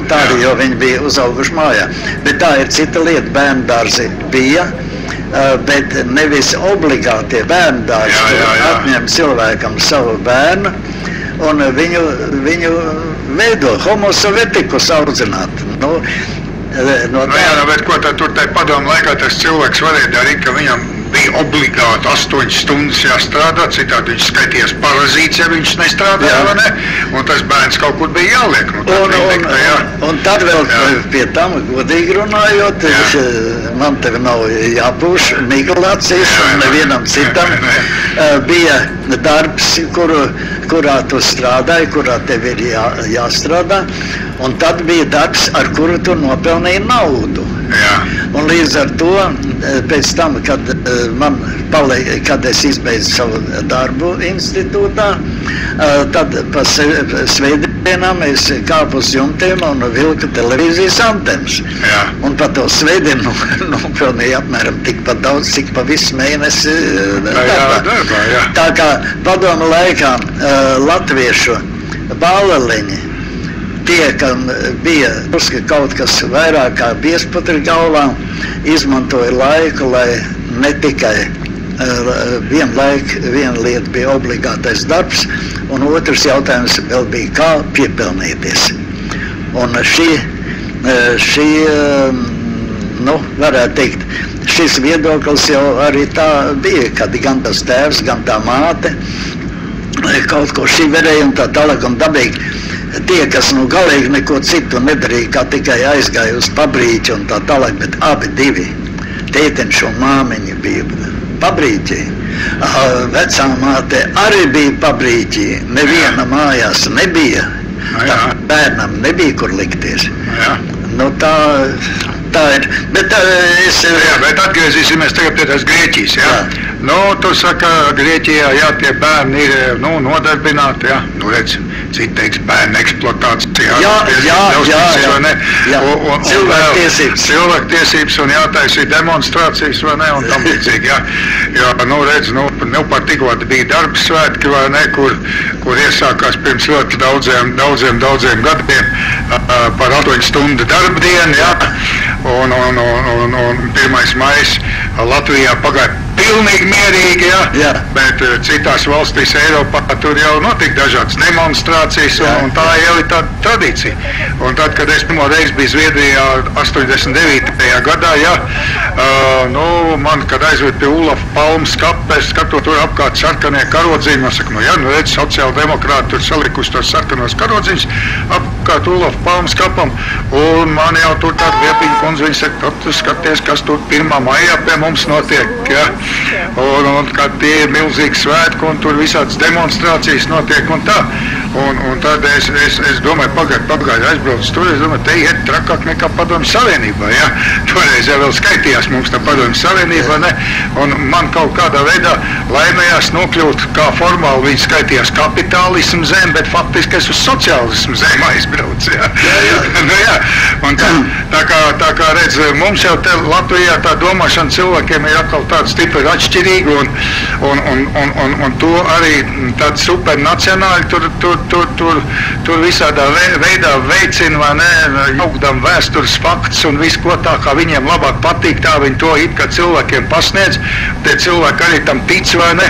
B: tādi, jo viņi bija uzauguši mājā. Bet tā ir cita lieta, bērndārzi bija, bet nevis obligātie bērndārzi, kur atņem cilvēkam savu bērnu, un viņu veido homo sovietikus audzināt.
A: Bet ko tad tur tai padomu laikā tas cilvēks varēja darīt, ka viņam bija obligāti 8 stundas jāstrādā, citādi viņš skaitījās parazīts, ja viņš nestrādāja, vai ne? Un tas bērns kaut kur bija jāliek.
B: Un tad vēl pie tam, godīgi runājot, man tev nav jāpūš migrācijas un nevienam citam, bija darbs, kurā tu strādāji, kurā tev ir jāstrādā, un tad bija darbs, ar kuru tu nopelnīji naudu. Un līdz ar to, pēc tam, kad es izbeidzu savu darbu institūtā, tad pa svētdienām es kāpu uz jumtiem un vilku televīzijas antenas. Un pa to svētdienu nopelnīju apmēram tikpat daudz, cik pa visu mēnesi darbā. Tā kā padomu laikā latviešu bāleliņi, tie, kam bija kaut kas vairāk kā piespatri galvā, izmantoja laiku, lai ne tikai viena lieta bija obligātais darbs, un otrs jautājums vēl bija, kā piepelnīties. Un varētu teikt, šis viedoklis jau arī tā bija, kad gan tas tēvs, gan tā māte kaut ko šiverēja un tā tālāk un dabīgi. Tie, kas galīgi neko citu nedarīja, kā tikai aizgāja uz pabrīķi un tā tālāk, bet abi divi, tētiņš un māmiņa bija pabrīķī. Vecā māte arī bija pabrīķī, neviena mājās nebija, bērnam nebija kur likties. Tā ir, bet
A: bet atgriezīsimies tagad pie tās Grieķijas, tu saka, Grieķijā, tie bērni ir, nodarbināti, redz, citi teiks, bērnu eksploatācija, cilvēktiesības un jātaisīja demonstrācijas, vai ne, un tam līdzīgi, redz, par tikko bija darbs svētki, vai ne, kur iesākās pirms ļoti daudziem gadiem par 8 stundu darba dienu, un 1. maijs Latvijā pagāja pilnīgi mierīgi, bet citās valstīs Eiropā tur jau notika dažādas demonstrācijas, un tā jau ir tāda tradīcija. Un tad, kad es pirmo reizi biju Zviedrijā 89. gadā, man, kad aizved pie Olofa Palmas skapa, es skatot tur apkārt sarkanie karodzīmi, man saka, redz, sociāldemokrāti tur salikuši tos sarkanos karodzīmus apkārt Olofa Palmas skapam, un man jau tur tāda viepiņa kundze, viņa saka, tu skaties, kas tur 1. maijā pie mums notiek, un kad tie ir milzīgi svētki, un tur visādas demonstrācijas notiek un tā. Un tad es domāju, pagāju aizbraucu tur, es domāju, te iet trakāk nekā Padomju Savienībā, ja? Toreiz jau vēl skaitījās mums tā Padomju Savienībā, ne? Un man kaut kādā veidā laimējās nokļūt, kā formāli viņi skaitījās kapitālismu zem, bet faktiski es uz sociālismu zem aizbraucu, ja? Nu, jā. Un tā kā redz, mums jau te Latvijā tā domāšana cilvēkiem ir atkal tāda stipri atšķirīga, un to arī tādi supernacionāļi tur visādā veidā veicina, vai ne, jaukdam vēstures faktus un visu, ko tā kā viņiem labāk patīk, tā viņi to it kā cilvēkiem pasniedz, tie cilvēki arī tam tic, vai ne,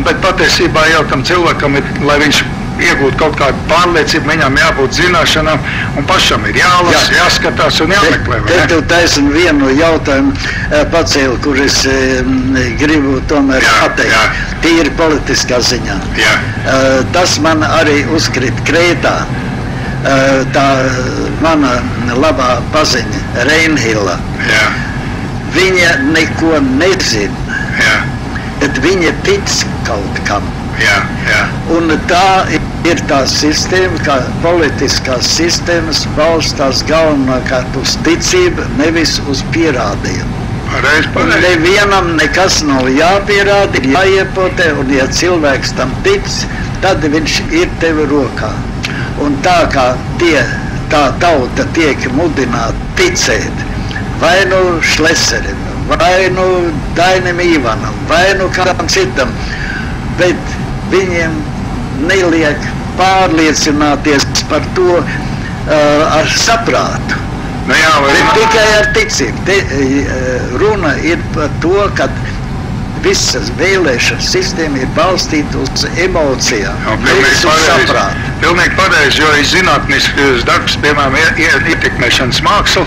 A: bet patiesībā jau tam cilvēkam ir, lai viņš iegūt kaut kādu pārliecību, viņam jābūt zināšanām, un pašam ir jālas, jāskatās un jāmeklē.
B: Te tu taisni vienu jautājumu pacēlu, kur es gribu tomēr pateikt, tīri politiskā ziņā. Tas man arī uzkrīt Krētā. Tā mana labā paziņa Reinhila. Viņa neko nezina, bet viņa tic kaut kam. Un tā ir tā sistēma, kā politiskās sistēmas balstās galvenokārt uz ticību, nevis uz pierādījumu. Nevienam nekas nav jāpierāda, ir jāiepotē, un ja cilvēks tam tic, tad viņš ir tevi rokā. Un tā kā tā tauta tiek mudināta ticēt, vai nu Šleserim, vai nu Dainim Ivanam, vai nu kādam citam, bet viņiem neliek pārliecināties par to ar saprātu, bet tikai ar ticību. Runa ir par to, ka visas vēlēšanas sistēma ir balstīta uz emocijām, nevis uz saprātu.
A: Pilnīgi pareizi, jo ir zinātnisks darbs, piemēram, ietekmēšanas māksla,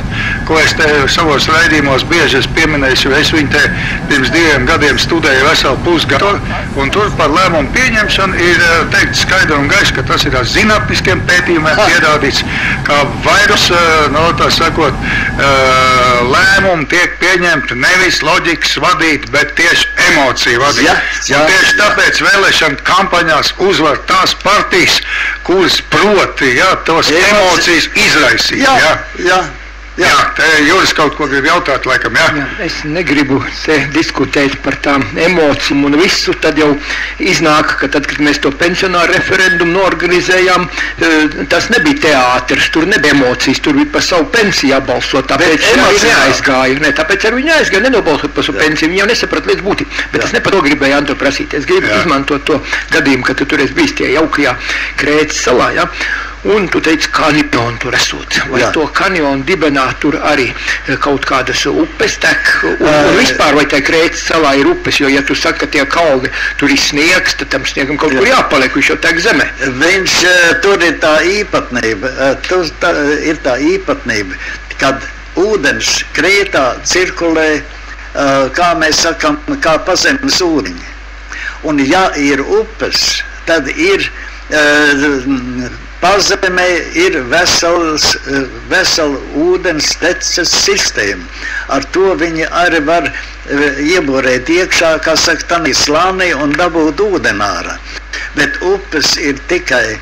A: ko es te savos raidījumos bieži esmu pieminējis, jo es viņu te pirms 2 gadiem studēju veselu pusgadu, un tur par lēmumu pieņemšanu ir teikt skaidri un gaiši, ka tas ir ar zinātniskiem pētījumiem pierādīts, ka vairums, tā sakot, lēmumi tiek pieņemti nevis loģikas vadīt, bet tieši emociju vadīt. Un tieši tāpēc vēlēšana kampaņās uzvar tās partijas, kuras proti, tos emocijas izraisīt. Jā, te Juris kaut ko grib jautāt, laikam,
C: Es negribu diskutēt par tām emocijām un visu, tad jau iznāk, ka tad, kad mēs to pensionāru referendumu norganizējām, tas nebija teātris, tur nebija emocijas, tur bija par savu pensiju jābalsot, tāpēc arī neaizgāja. Tāpēc arī viņi aizgāja nenobalsot par savu pensiju, viņi jau nesaprata lietas būtību, bet es ne par to gribēju Anto prasīt. Es gribu izmantot to gadījumu, ka tu tur esi bijis tie jaukajā Krētas salā, un tu teici, kanjonu tur esot. Vai to kanjonu dibenā tur arī kaut kādas upes tek, un vispār vai tai Krētas salā ir upes, jo ja tu saki, ka tie kalni tur ir sniegs, tad tam sniegam kaut kur jāpaliek, viņš jau tek zemē.
B: Tur ir tā īpatnība, kad ūdens Krētā cirkulē, kā mēs sakam, kā pazemes ūdeņi. Un ja ir upes, tad ir pazemē ir vesela ūdens teces sistēma. Ar to viņi arī var ieborēt iekšā, kā saka, tanī slānī un dabūt ūdeni ārā. Bet upes ir tikai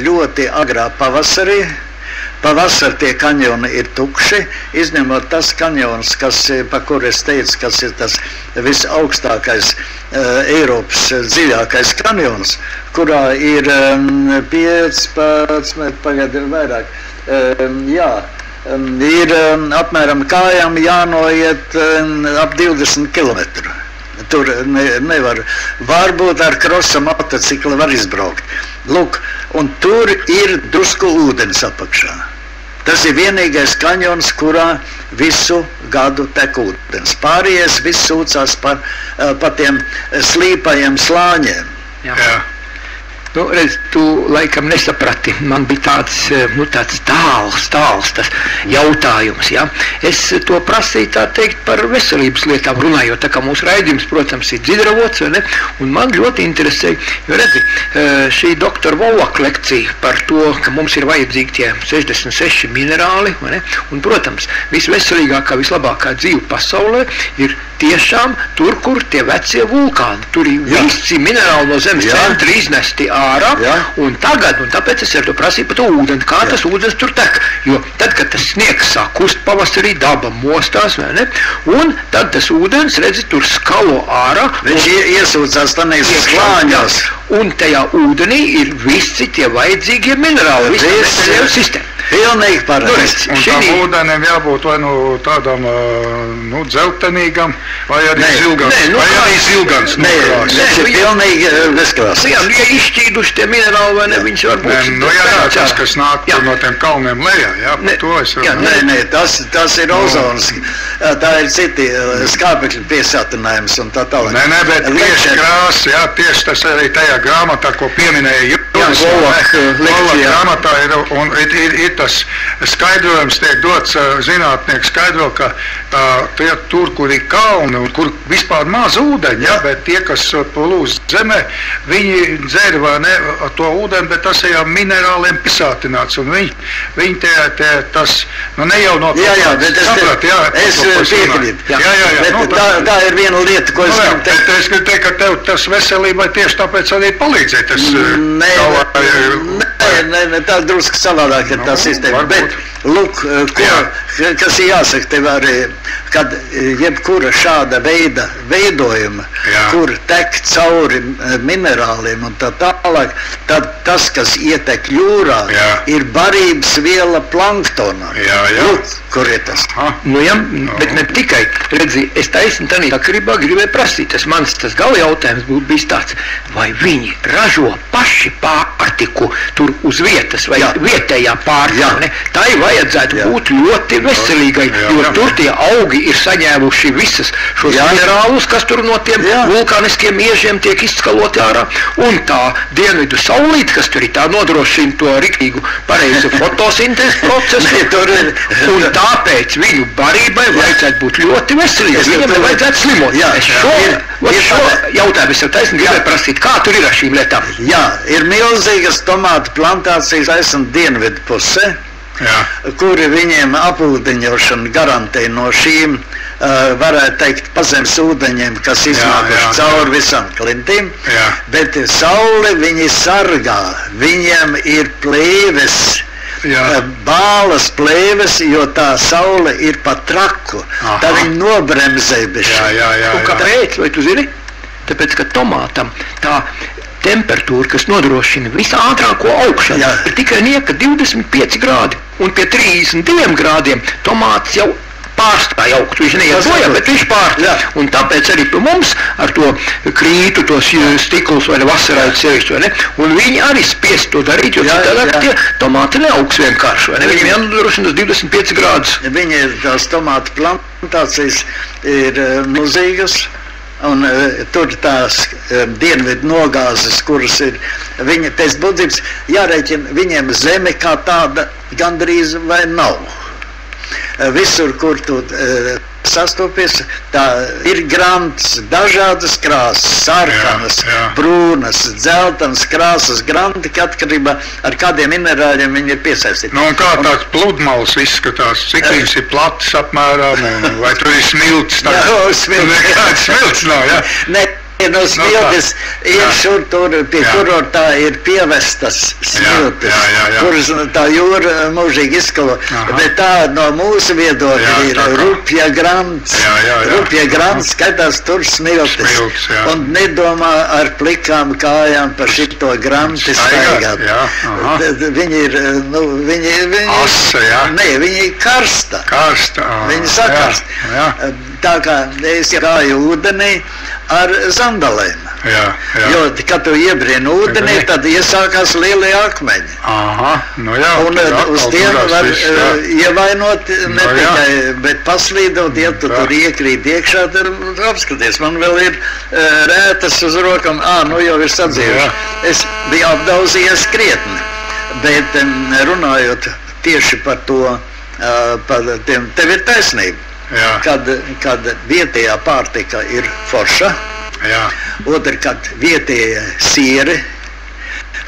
B: ļoti agrā pavasarī. Pavasar tie kanjoni ir tukši, izņemot tas kanjons, pa kur es teicu, kas ir tas visaugstākais Eiropas dziļākais kanjons, kurā ir 15, pagad vairāk, ir apmēram kājām jānoiet ap 20 kilometru. Tur nevar, varbūt ar krosa motocikli var izbraukt. Lūk, un tur ir drusku ūdens apakšā. Tas ir vienīgais kanjons, kurā visu gadu tek ūdens. Pārējais viss sūcās pa tiem slīpajiem slāņiem.
C: Nu, redz, tu laikam nesaprati. Man bija tāds tāls tas jautājums. Ja? Es to prasīju tā teikt par veselības lietām runājot, tā kā mūsu raidījums, protams, ir dziļravots, vai ne? Un man ļoti interesēja, jo redzi, šī doktora Volaka lekcija par to, ka mums ir vajadzīgi tie 66 minerāli, vai ne? Un, protams, visveselīgākā, vislabākā dzīve pasaulē ir tiešām tur, kur tie vecie vulkāni. Tur ir visi minerāli no zemes centra iznesti ārā, un tagad, un tāpēc es ar to prasīju par to ūdeni, kā tas ūdens tur tek. Jo tad, kad tas sniegs sāk kust pavasarī, daba mostās, vai ne? Un tad tas ūdens, redzi, tur skalo ārā.
B: Viņš iesūcās tanīs slāņos.
C: Un tajā ūdenī ir visi tie vajadzīgie minerāli, visi veselības sistēma.
B: Pilnīgi pareizi.
A: Un tam ūdenim jābūt vai tādam dzeltenīgam, vai arī zilgans. Vai arī zilgans.
B: Tas ir pilnīgi bezkrāsas.
C: Jā, ja izšķīduši tie minerāli, vai ne, viņš var būt.
A: Tas, kas nāk no tiem kalniem lejā, par to es
B: runāju. Tas ir ozons. Tā ir citi skābekļu piesātinājums un tā tālāk.
A: Nē, bet tieši krāsa, tieši tas arī tajā grāmatā, ko pieminēja
C: Volaka
A: grāmatā ir tas skaidrojums tiek dots, zinātnieki skaidro, ka tur, kur ir kalni un kur vispār maz ūdeņa, bet tie, kas plūst zemē, viņi dzer vai ne to ūdeni, bet tas ir jau minerāliem pisātināts, un viņi tas, ne jau no
B: saprat, es piekrītu. Tā ir viena lieta, ko es gribu teikt.
A: Es gribu teikt, ka tev tas veselībai tieši tāpēc arī palīdzēt.
B: Nē, tā drusku savādāk ir tā sistēma, bet, lūk, kas ir jāsaka tev arī, kad jebkura šāda veida veidojuma, kur tek cauri minerāliem un tā tālāk, tad tas, kas ietek jūrā, ir barības viela planktonam. Lūk, kur ir tas?
C: Bet ne tikai, redzi, es taisni tādā sakarībā gribēju prasīt, tas gala jautājums būtu bijis tāds, vai viņi ražo paši pārtiku tur uz vietas vai vietējā pārtiku. Tā ir vajadzētu būt ļoti veselīgai, jo tur tie augi ir saņēmuši visas šos minerālus, kas tur no tiem vulkāniskiem iežiem tiek izskaloti ārā, un tā dienvidu saulīte, kas tur ir, tā nodrošina to riktīgu pareizu fotosintēzes procesu, un tāpēc viņu barībai vajadzētu būt ļoti veselīgai, viņam nevajadzētu slimot. Šo jautājumu es jau taisni gribēju prasīt, kā tur ir ar šīm lietām?
B: Jā, ir milzīgas tomātu plantācijas aizsam dienvidu pusē, kuri viņiem apūdeņošanu garantē no šīm, varētu teikt, pazemes ūdeņiem, kas iznākuši cauri visam klintīm, bet sauli viņi sargā, viņiem ir plēves, bālas plēves, jo tā saule ir pa traku, tā viņi nobremzē bišķi.
C: Un kāpēc, vai tu zini? Tāpēc, ka tomātam tā temperatūra, kas nodrošina visātrāko augšanu, ir tikai nieka 25 grādi. Un pie 32 grādiem tomāts jau pārstāja augt. Viņš neiet bojā, bet viņš pārstāja. Un tāpēc arī pie mums ar to krītu tos stiklus vai vasarājot sevišķi, vai ne? Un viņi arī spiest to darīt, jo citādāk tie tomāti neaugs vienkārši, vai ne? Viņiem jānodrošina 25 grādus.
B: Viņi ir tās tomātu plantācijas ir milzīgas. Un tur tās dienvidu nogāzes, kuras ir, viņi pēc būtības jārēķina, viņiem zeme kā tāda gandrīz vai nav. Visur, kur tu sastopies, tā ir grantas, dažādas krāsas, sarkanas, brūnas, dzeltenas krāsas, granti, atkarībā ar kādiem minerāļiem viņi ir piesaistīti.
A: Un kā tāds pludmals izskatās, cik viņš ir platis apmēram, vai tur ir smilts? Nekāds smilts nav,
B: Ne. No smiltis ir šur tur, pie kurortā ir pievestas smiltis, kuras tā jūra mūžīgi izskalo, bet tā no mūsu viedokļa ir rupja grants, skatās tur smiltis, un nedomā ar plikām kājām par šito granti staigāt. Viņi ir, viņi ir karsta. Viņi sakarst. tā kā es gāju ūdenī ar zandalēm.
A: Jā.
B: Jo, kad tu iebrini ūdenī, tad iesākās lielie akmeņi.
A: Aha, nu jā.
B: Un uz tiem var ievainot ne tikai, bet paslīdot, ja tu tur iekrīt iekšā, tad apskaties, man vēl ir rētas uz rokam, nu jau ir sadzīvuši. Es biju apdauzījies krietni, bet runājot tieši par to, tev ir taisnība. Kad vietējā pārtika ir forša, otrkārt vietējie sieri,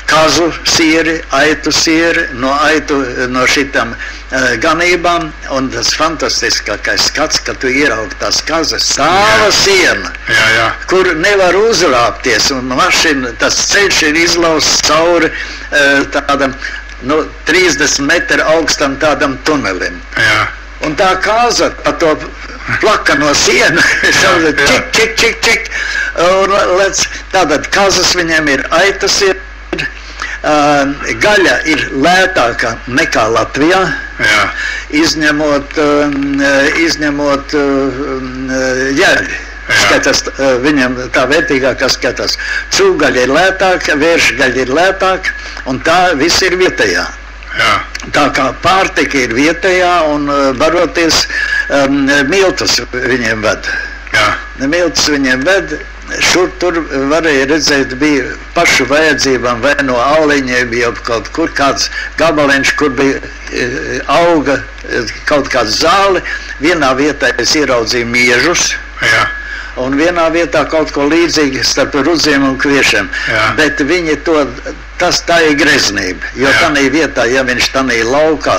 B: kazu sieri, aitu sieri, no šitām ganībām, un tas fantastiskākais skats, ka tu ieraugi tās kazas stāva siena, kur nevar uzrāpties, un mašina, tas ceļš ir izlausts cauri tādam, 30 metru augstam tādam tunelim. Un tā kāza pa to plakano sienu, čik, un tātad kazas viņiem ir aitas ir, gaļa ir lētāka nekā Latvijā, izņemot ģērļi. Skatās, viņam tā vērtīgākā skatās. Cūgaļa ir lētāka, vēršgaļa ir lētāka, un tā viss ir vietējā. Tā kā pārtika ir vietējā un baroties miltus viņiem ved. Miltus viņiem ved, šur tur varēja redzēt, bija pašu vajadzībām vai no auliņiem, bija kaut kur kāds gabaliņš, kur bija auga kaut kāds zāli. Vienā vietā es ieraudzīju miežus. Un vienā vietā kaut ko līdzīgi starp rudziem un kviešiem. Bet viņi tā ir greznība. Jo tādā vietā, ja viņš tādā laukā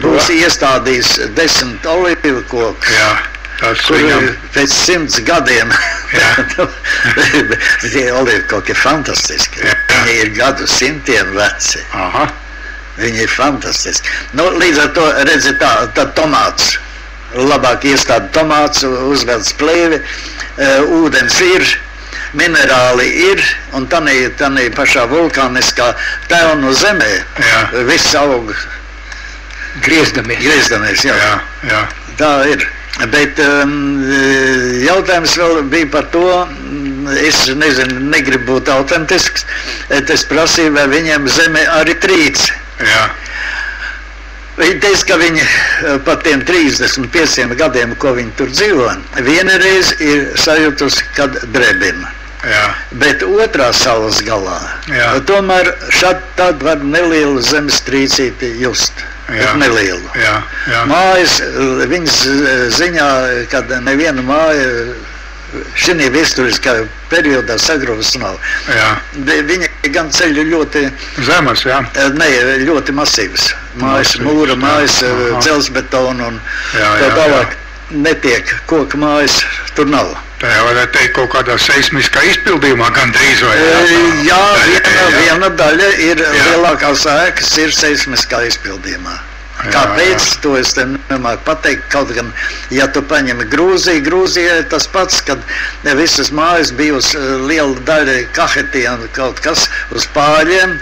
B: būs iestādījis 10 olīvu kokus, kur pēc 100 gadiem tie olīvu koki ir fantastiski. Viņi ir gadu simtiem veci. Viņi ir fantastiski. Līdz ar to redzi tā tomāts. Labāk iestāda tomāts, uzvelc plēvi, ūdens ir, minerāli ir, un tanī pašā vulkāniskā pelnu zemē viss aug griezdamies. Tā ir. Bet jautājums vēl bija par to, es nezinu, negribu būt autentisks, es prasīju, vai viņiem zeme arī trīc. Viņi teica, ka viņi par tiem 35 gadiem, ko viņi tur dzīvo, vienreiz ir sajutusi, kad drebina. Bet otrā salas galā, tomēr tad var nelielu zemestrīcīti just. Nelielu. Mājas, viņas ziņā, kad neviena māja šī vēsturiskā periodā sagruvas nav. Viņa gan ceļi ļoti
A: zemes,
B: ne, ļoti masīvas. Mājas, mūra, mājas, dzelzbetona un tā tālāk netiek, koka mājas tur nav.
A: Tā jau varētu teikt kaut kādā seismiskā izpildījumā gandrīz vai?
B: Viena daļa ir lielākās ēkas ir seismiskā izpildījumā. Kāpēc? To es te nemāku pateikt, kaut gan, ja tu paņem Grūzijai tas pats, kad visas mājas bija uz liela daļa kahetiem, kaut kas uz pāļiem,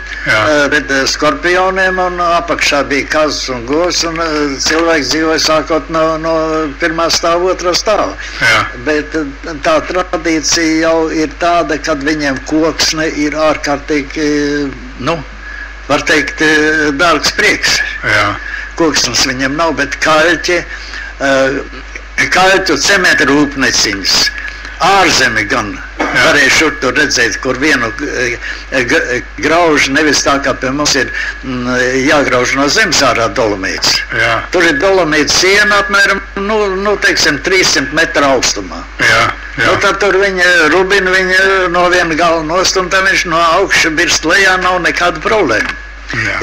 B: bet skorpioniem, un apakšā bija kazas un govs, un cilvēks dzīvoja sākot no pirmā stāva, otrā stāva. Bet tā tradīcija jau ir tāda, kad viņiem koksne ir ārkārtīgi, var teikt, dārgs prieks. Koksnes viņam nav, bet kaļķu cementa rūpneciņas. Ārzemi gan varēja šur tur redzēt, kur vienu grauž, nevis tā kā pie mums ir jāgrauž no zemes ārā dolomīts. Tur ir dolomīts siena apmēram, teiksim, 300 metru augstumā. Tad tur viņa rubina no viena gala nost, un tad viņš no augša birst lejā, nav nekāda problēma.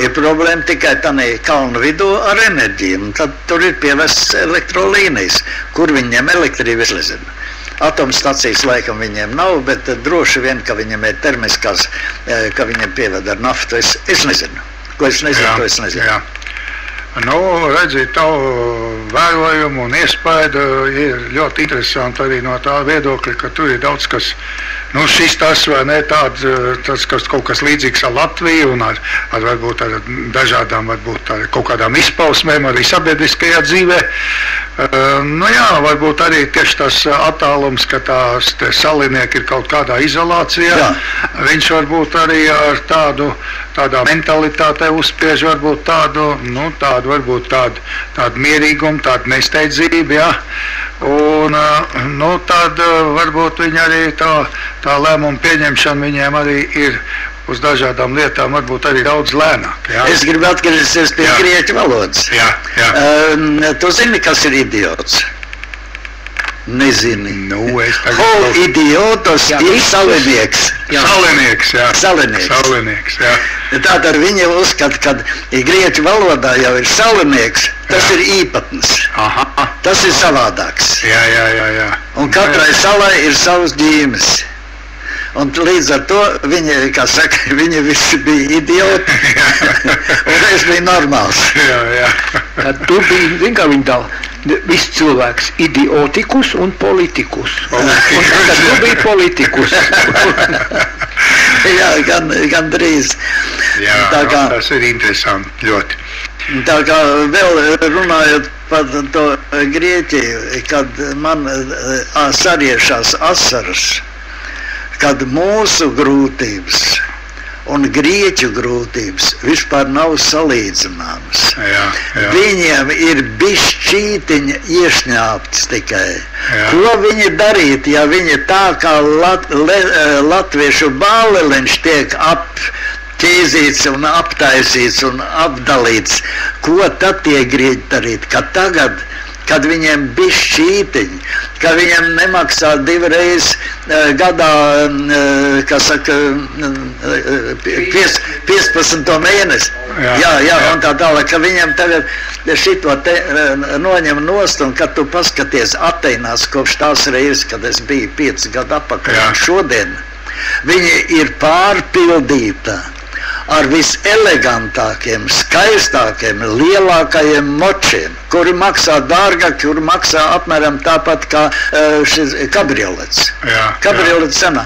B: Ir problēma tikai tādā kalnu vidū ar enerģiju. Tad tur ir pievestas elektrolīnijas, kur viņiem elektrība izlezina. Atomstacijas laikam viņiem nav, bet droši vien, ka viņiem ir termiskās, ka viņiem pieved ar naftu. Es nezinu. Ko es nezinu, to es nezinu.
A: Redzi, tavu vērojumu un iespaidu ir ļoti interesanti arī no tā viedokļa, ka tur ir daudz kas, šis tas vai ne, tāds kaut kas līdzīgs ar Latviju un ar varbūt ar dažādām, varbūt ar kaut kādām izpausmēm arī sabiedriskajā dzīvē. Varbūt arī tieši tas attālums, ka te salinieki ir kaut kādā izolācijā. Jā. Viņš varbūt arī ar tādā mentalitātē uzspiež varbūt tādu mierīgumu, tādu nesteidzību, jā. Un tad varbūt viņi arī tā lēmuma pieņemšana viņiem arī ir uz dažādām lietām varbūt arī daudz lēnāk. Jā.
B: Es gribu atgriezties pie grieķu valodas.
A: Jā.
B: Tu zini, kas ir idiots? Nezini. Idiotos ir salinieks.
A: Salinieks, jā.
B: Tātad viņi uzskata, ka grieķu valodā jau ir salinieks, tas ir īpatnis.
A: Aha.
B: Tas ir savādāks.
A: Jā.
B: Un katrai salai ir savs ģīmes. Un līdz ar to viņi visi bija idioti, un es biju normāls.
A: Jā.
C: Tad tu biji, zini, kā viņi dala, viss cilvēks idiotikus un politikus. Un tad tu biji politikus.
B: Jā, gan drīz.
A: Jā, tas ir interesanti ļoti.
B: Tā kā vēl runājot par to Grieķiju, kad man sariešās asaras, kad mūsu grūtības un grieķu grūtības vispār nav salīdzināmas.
A: Jā.
B: Viņiem ir bišķītiņa iešņāpts tikai.
A: Jā.
B: Ko viņi darīt, ja viņi tā kā latviešu bāleliņš tiek apķīzīts un aptaisīts un apdalīts? Ko tad tie grieķi darīt? Ka tagad, kad viņiem bišķītiņi, ka viņiem nemaksā 2 reizes gadā, 15. mēnesi. Jā, un tā tālāk, ka viņiem tagad šito te noņem nost, un kad tu paskaties Atēnās kopš tās reizes, kad es biju 5 gadu atpakaļ, un šodien viņi ir pārpildīta ar viselegantākiem, skaistākiem, lielākajiem močiem, kuri maksā dārgāk, kuri maksā apmēram tāpat kā šis kabriolets. Kabriolets cenā.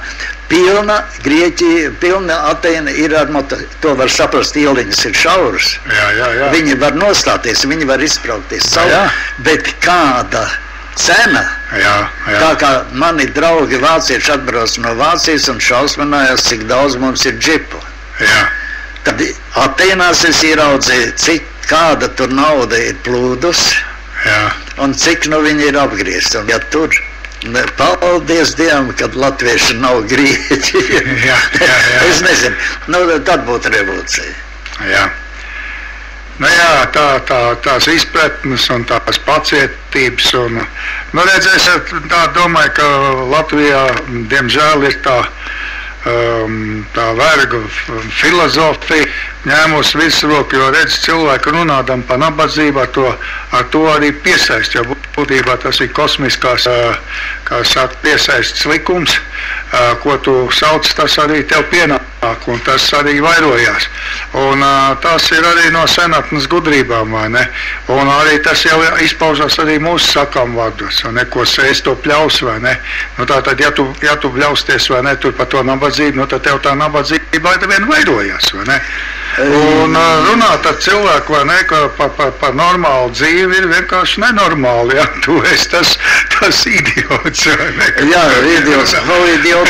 B: Pilna Grieķija, pilna Atēna ir ar moto. To var saprast, ieliņas ir šauras.
A: Jā.
B: Viņi var nostāties, viņi var izbraukties cauri, bet kāda cena?
A: Jā.
B: Tā kā mani draugi vācieši atbrauc no Vācijas un šausminājās, cik daudz mums ir džipu.
A: Jā.
B: Tad Atēnās es ieraudzīju, kāda tur nauda ir plūdus, un cik viņi ir apgriezti. Un ja tur, paldies Dievam, kad latvieši nav grieķi.
A: Jā.
B: Es nezinu, tad būtu revolūcija.
A: Jā. Tās izpratnes un tās pacietības. Redzēsiet, domāju, ka Latvijā, diemžēl, ir tā vergu filozofija ņēmusi virsroku, jo redz cilvēku runādam par nabadzību, ar to arī piesaist, jo būtībā tas ir kosmiskās, kā saka, piesaists likums, ko tu sauc, tas arī tev pienāk, un tas arī vairojās. Un tas ir arī no senatnes gudrībām, vai ne? Un arī tas jau izpaužās arī mūsu sakām vārdos, vai ne? Ko sēs to pļaus, vai ne? Tātad, ja tu pļausties, vai ne, tur par to nabadzību, tad tev tā nabadzība vien vairojās, vai ne? Un runāt ar cilvēku, vai ne, ka par normālu dzīvi ir vienkārši nenormāli, ja? Tu esi tas idiots, vai ne?
B: Jā, idiots,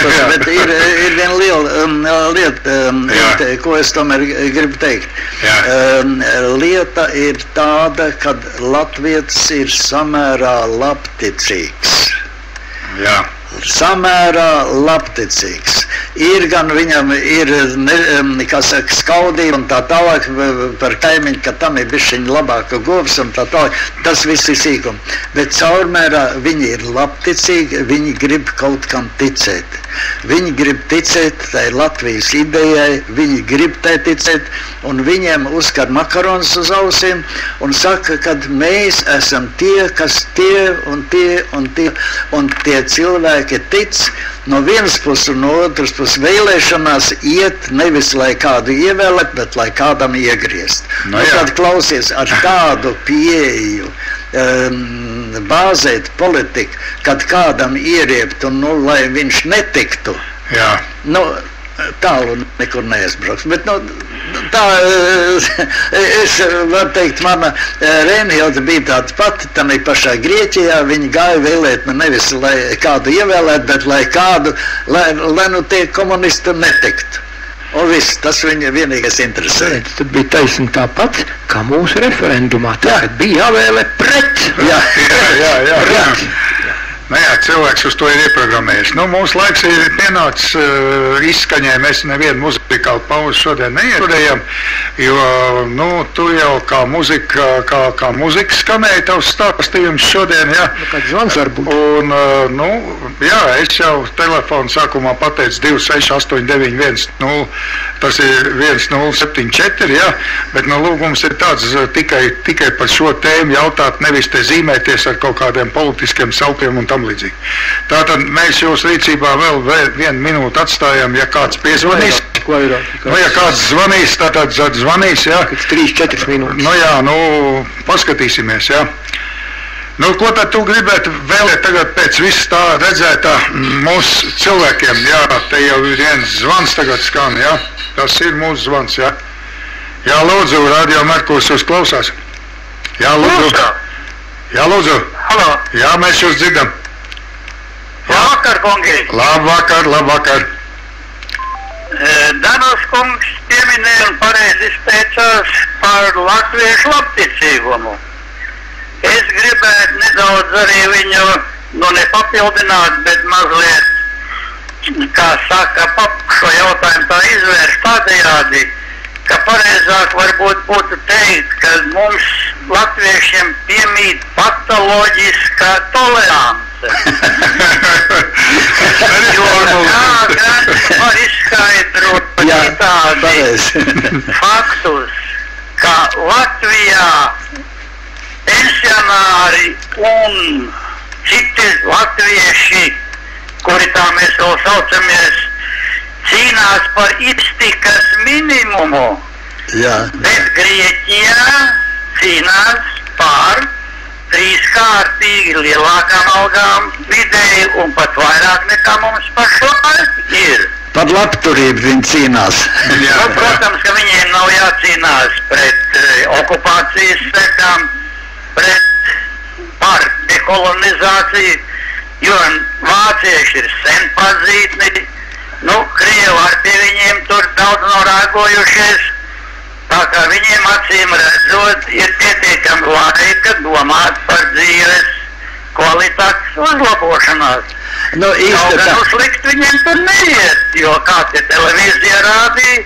B: bet ir viena liela lieta, ko es tomēr gribu teikt. Lieta ir tāda, kad latvietis ir samērā labticīgs.
A: Jā.
B: Samērā labticīgs. Ir gan viņam ir, skaudība un tā tālāk par kaimiņu, ka tam ir bišķiņ labāka govs un tā tālāk. Tas viss ir sīkumi. Bet caurmērā viņi ir labticīgi, viņi grib kaut kam ticēt. Viņi grib ticēt tai Latvijas idejai, viņi grib tai ticēt, un viņiem uzkar makaronus uz ausīm un saka, ka mēs esam tie, kas tie un tie un tie, un tie cilvēki tic no vienas puses un no otras puses vēlēšanās iet nevis lai kādu ievēlēt, bet lai kādam iegriezt. Tad klausies ar tādu pieeju bāzēt politiku, kad kādam ieriebt un, lai viņš netiktu.
A: Jā.
B: Tālu nekur neaizbrauks, bet tā, es varu teikt, mana Reinhilde bija tāda pati, tamī pašā Grieķijā, viņi gāja vēlēt, nevis lai kādu ievēlēt, bet lai kādu, lai tie komunisti netiktu. Un viss, tas viņa vienīgais interesē.
C: Tad bija taisni tāpat, kā mūsu referendumā, tagad bija jāvēlē pret.
B: Jā.
C: Pret.
A: Cilvēks uz to ir ieprogrammējis. Mūsu laiks ir pienācis izskaņai. Mēs nevienu muzikālu pauzi šodien neieturējam, jo tu jau kā muzika skanēja tavs stāstījums šodien. Jā.
C: Kāds zvans varbūt?
A: Un, es jau telefonu sākumā pateicu 26891, tas ir 1074, jā, bet lūgums ir tāds tikai par šo tēmu jautāt, nevis te zīmēties ar kaut kādiem politiskiem saukļiem un tam līdzīgi. Tātad mēs jūsu rīcībā vēl 1 minūti atstājam, ja kāds piezvanīs. Ja kāds zvanīs, tad zvanīs, jā.
C: 3-4 minūtes.
A: Paskatīsimies, jā. Ko tad tu gribētu vēlēt tagad pēc viss tā redzētā mūsu cilvēkiem? Jā, te jau ir viens zvans tagad skan, jā. Tas ir mūsu zvans, jā. Jā, lūdzu, Radio Merkurs jūs klausās. Jā, lūdzu. Jā, lūdzu.
D: Halo.
A: Jā, mēs jūs dzirdam.
D: Labvakar, kungi.
A: Labvakar.
D: Danos kungs pieminēja un pareizi izteicās par latviešu labticīgumu. Es gribētu nedaudz arī viņu, nepapildināt, bet mazliet, kā saka, šo jautājumu tā izvērst tādējādi, ka pareizāk varbūt būtu teikt, ka mums latviešiem piemīt patoloģiskā tolerance. Jo gan var izskaidrot citādi faktus, ka Latvijā pensionāri un citi latvieši, kuri tā mēs vēl saucamies, cīnās par iztikas minimumu, bet Grieķijā cīnās par 3-kārtīgi lielākām algām vidēji un pat vairāk nekā mums pašlaik ir.
B: Par labturību viņi cīnās.
D: Protams, ka viņiem nav jācīnās pret okupācijas sekām, par dekolonizāciju, jo vācieši ir sen pazītni, Krievi ar pie viņiem tur daudz norāgojušies, tā kā viņiem acīm redzot ir pietiekami laika domāt par dzīves kvalitātes uzlabošanās. Gan uzlikt viņiem tur neiet, jo kā te televīzija rādīja,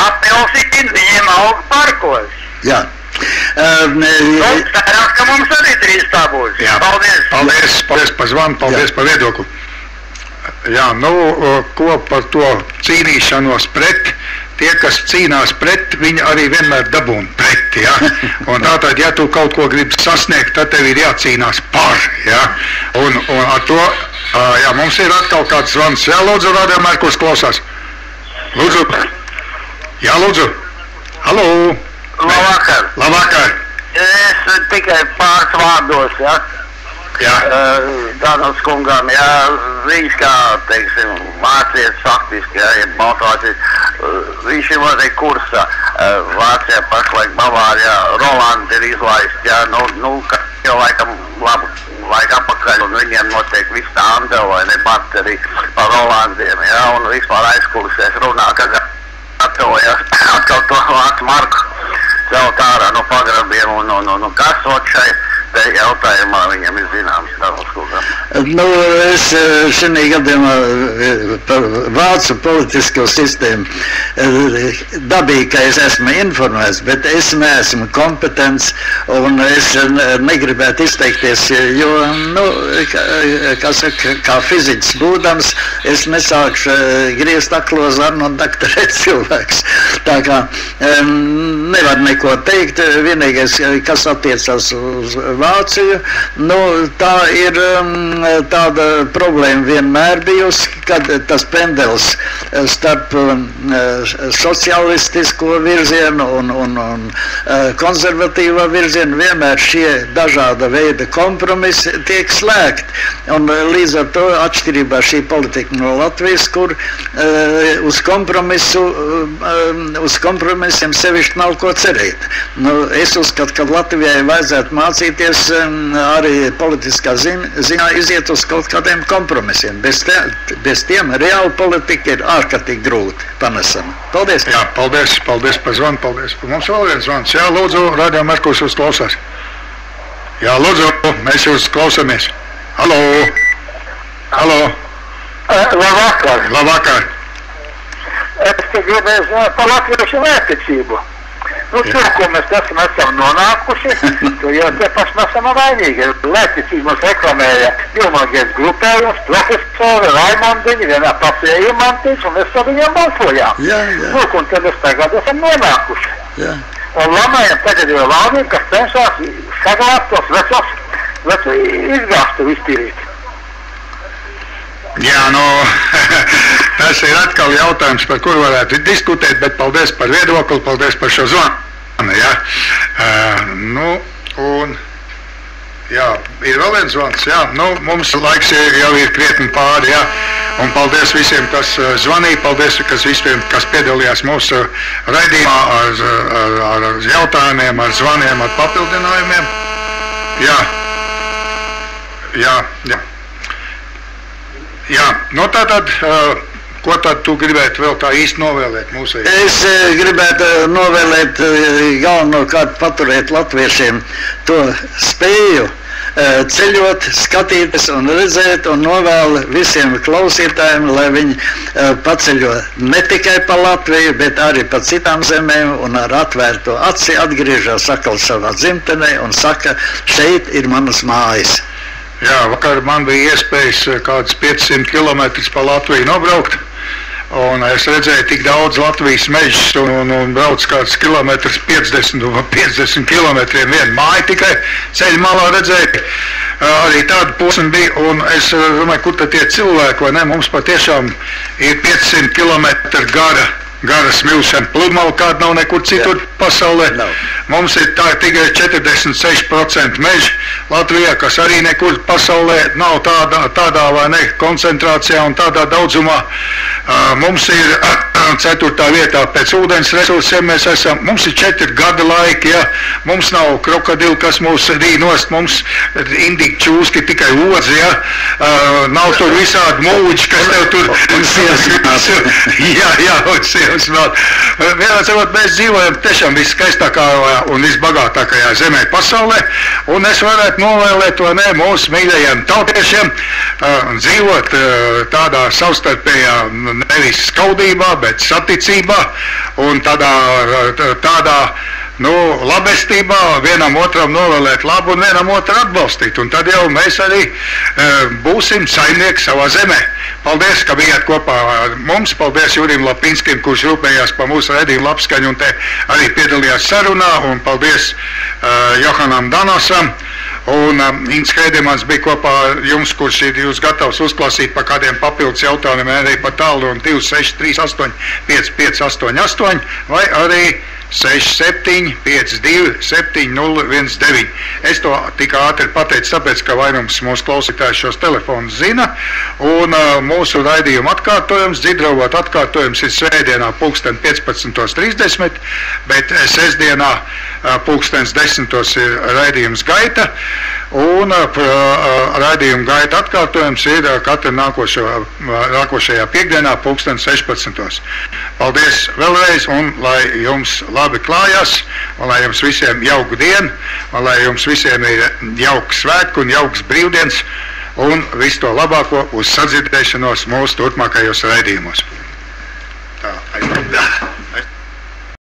D: apelsīni viņiem aug parkos.
B: Jā.
D: Cerams, ka mums arī drīz tā būs.
A: Paldies par zvanu, paldies par viedokli. Jā, ko par to cīnīšanos pret, tie, kas cīnās pret, viņi arī vienmēr dabūna pret, jā. Un tātad, ja tu kaut ko gribi sasniegt, tad tev ir jācīnās par, jā. Un ar to, mums ir atkal kāds zvans. Jā, lūdzu, Radio Merkurs klausās. Lūdzu. Jā, lūdzu. Halo. Labvakar.
D: Es tikai pāris vārdos, jā. Danos kungam, viņš kā, teiksim, mācījies faktiski, motivācijas, viņš ir mazliet kursa Vācijā pašlaik Bavārijā, Rolands ir izlaists, jau laikam labu laiku apakaļ, un viņiem notiek viss tā andela, vai ne, bateri par Rolandiem, un vispār aizkulisēs runā, ka gatavojas atkal to vācu marku celt ārā no pagrabiem, un kas ot šai jautājumā viņam ir zināms Danos kungam.
B: Es šajā gadījumā par vācu politisko sistēmu dabīgi, ka es esmu informēts, bet es neesmu kompetents un es negribētu izteikties, jo, kā fiziķis būdams, es nesākšu griezt aklo zarnu un dakterēt cilvēks. Tā kā nevar neko teikt, vienīgais, kas attiecas uz Vāciju, tā ir tāda problēma vienmēr bijusi, kad tas pendels starp socialistisko virzienu un konservatīvo virzienu vienmēr šie dažāda veida kompromisi tiek slēgt. Un līdz ar to atšķirībā šī politika no Latvijas, kur uz kompromisiem sevišķi nav ko cerēt. Nu, es uzskatu, ka Latvijai vajadzētu mācīties arī politiskā ziņā iziet uz kaut kādiem kompromisiem. Bez tiem reāla politika ir ārkārtīgi grūti panesama. Paldies!
A: Jā, paldies par zvanu, paldies. Mums vēl viens zvans. Jā, lūdzu, Radio Merkurs jūs klausās. Jā, lūdzu, mēs jūs klausamies. Halo! Halo!
E: Labvakar!
A: Labvakar!
E: Es gribēju zināt par latviešu vērticību. Nu, tur, ko mēs esam nonākuši, to jau te paši mēs esam vainīgi. Vērticību mums reklamēja ilgākais grupējums, profesori, Raimondiņi, vienā pasē Imantīts, un mēs ar viņiem balsojām. Lūk, un tad mēs tagad esam nonākuši.
B: Jā.
E: Un lamājam tagad jau valdību, kas cenšas saglābt tos veco izgāstu iztīrīt.
A: Jā, nu, tas ir atkal jautājums, par kuru varētu diskutēt, bet paldies par viedokli, paldies par šo zvanu, jā. Nu, un, jā, ir vēl viens zvans, jā, nu, mums laiks jau ir krietni pāri, jā, un paldies visiem, kas zvanīja, paldies visiem, kas piedalījās mūsu raidījumā ar jautājumiem, ar zvaniem, ar papildinājumiem, jā. Jā, nu tātad, ko tad tu gribētu vēl tā īsti novēlēt mūsu?
B: Es gribētu novēlēt galvenokārt paturēt latviešiem to spēju ceļot, skatīties un redzēt, un novēlu visiem klausītājiem, lai viņi paceļo ne tikai pa Latviju, bet arī pa citām zemēm un ar atvērto aci atgriežas atkal savā dzimtenē un saka, šeit ir manas mājas.
A: Jā, vakar man bija iespējas kāds 500 kilometrus pa Latviju nobraukt, un es redzēju tik daudz Latvijas mežus un brauc kāds kilometrs 50 kilometriem vienu māju tikai ceļu malā redzēju. Arī tāda posma bija, un es domāju, kur tad tie cilvēki, vai ne, mums patiešām ir 500 kilometru gara smilšana pludmala, kāda nav nekur citur pasaulē. Mums ir tikai 46% meža Latvijā, kas arī nekur pasaulē nav tādā vai ne koncentrācijā un tādā daudzumā. Mums ir 4. vietā pēc ūdens resursiem mēs esam. Mums ir 4 gada laiki, ja. Mums nav krokodili, kas mūs rīja nost, mums indīgi čūski tikai lodzi, ja. Nav tur visādi mūģi, kas tev tur vienā sakot, mēs dzīvojam tiešām viskaistākā un visbagātākajā zemē pasaulē, un es varētu novēlēt to ne mūsu mīļajiem tautiešiem dzīvot tādā savstarpējā nevis skaudībā, bet saticībā un tādā labestībā vienam otram novēlēt labu un vienam otru atbalstīt. Un tad jau mēs arī būsim saimnieki savā zemē. Paldies, ka bijāt kopā ar mums. Paldies Jurim Lapinskim, kurš rūpējās par mūsu raidījumu labskaņu un te arī piedalījās sarunā. Un paldies Johanam Danosam. Un Ints Heidemans bija kopā ar jums, kurš ir jūs gatavs uzklausīt par kādiem papildus jautājumiem arī pa tālu un 263 5588 vai arī 6752 7019. Es to tik ātri pateicu, tāpēc, ka vairums mūsu klausītājs šos telefonus zina. Un mūsu raidījuma atkārtojums, Dzidravot atkārtojums ir svētdienā 15:30, bet sestdienā 10:00 ir raidījums Gaita. Un raidījuma Gaita atkārtojums ir katra nākošajā piekdienā 16:00. Paldies vēlreiz un lai jums labi klājās, un lai jums visiem jauka diena, un lai jums visiem ir jauks svētku un jauks brīvdienas, un visu to labāko uz sadzirdēšanos mūsu turpmākajos raidījumos. Tā,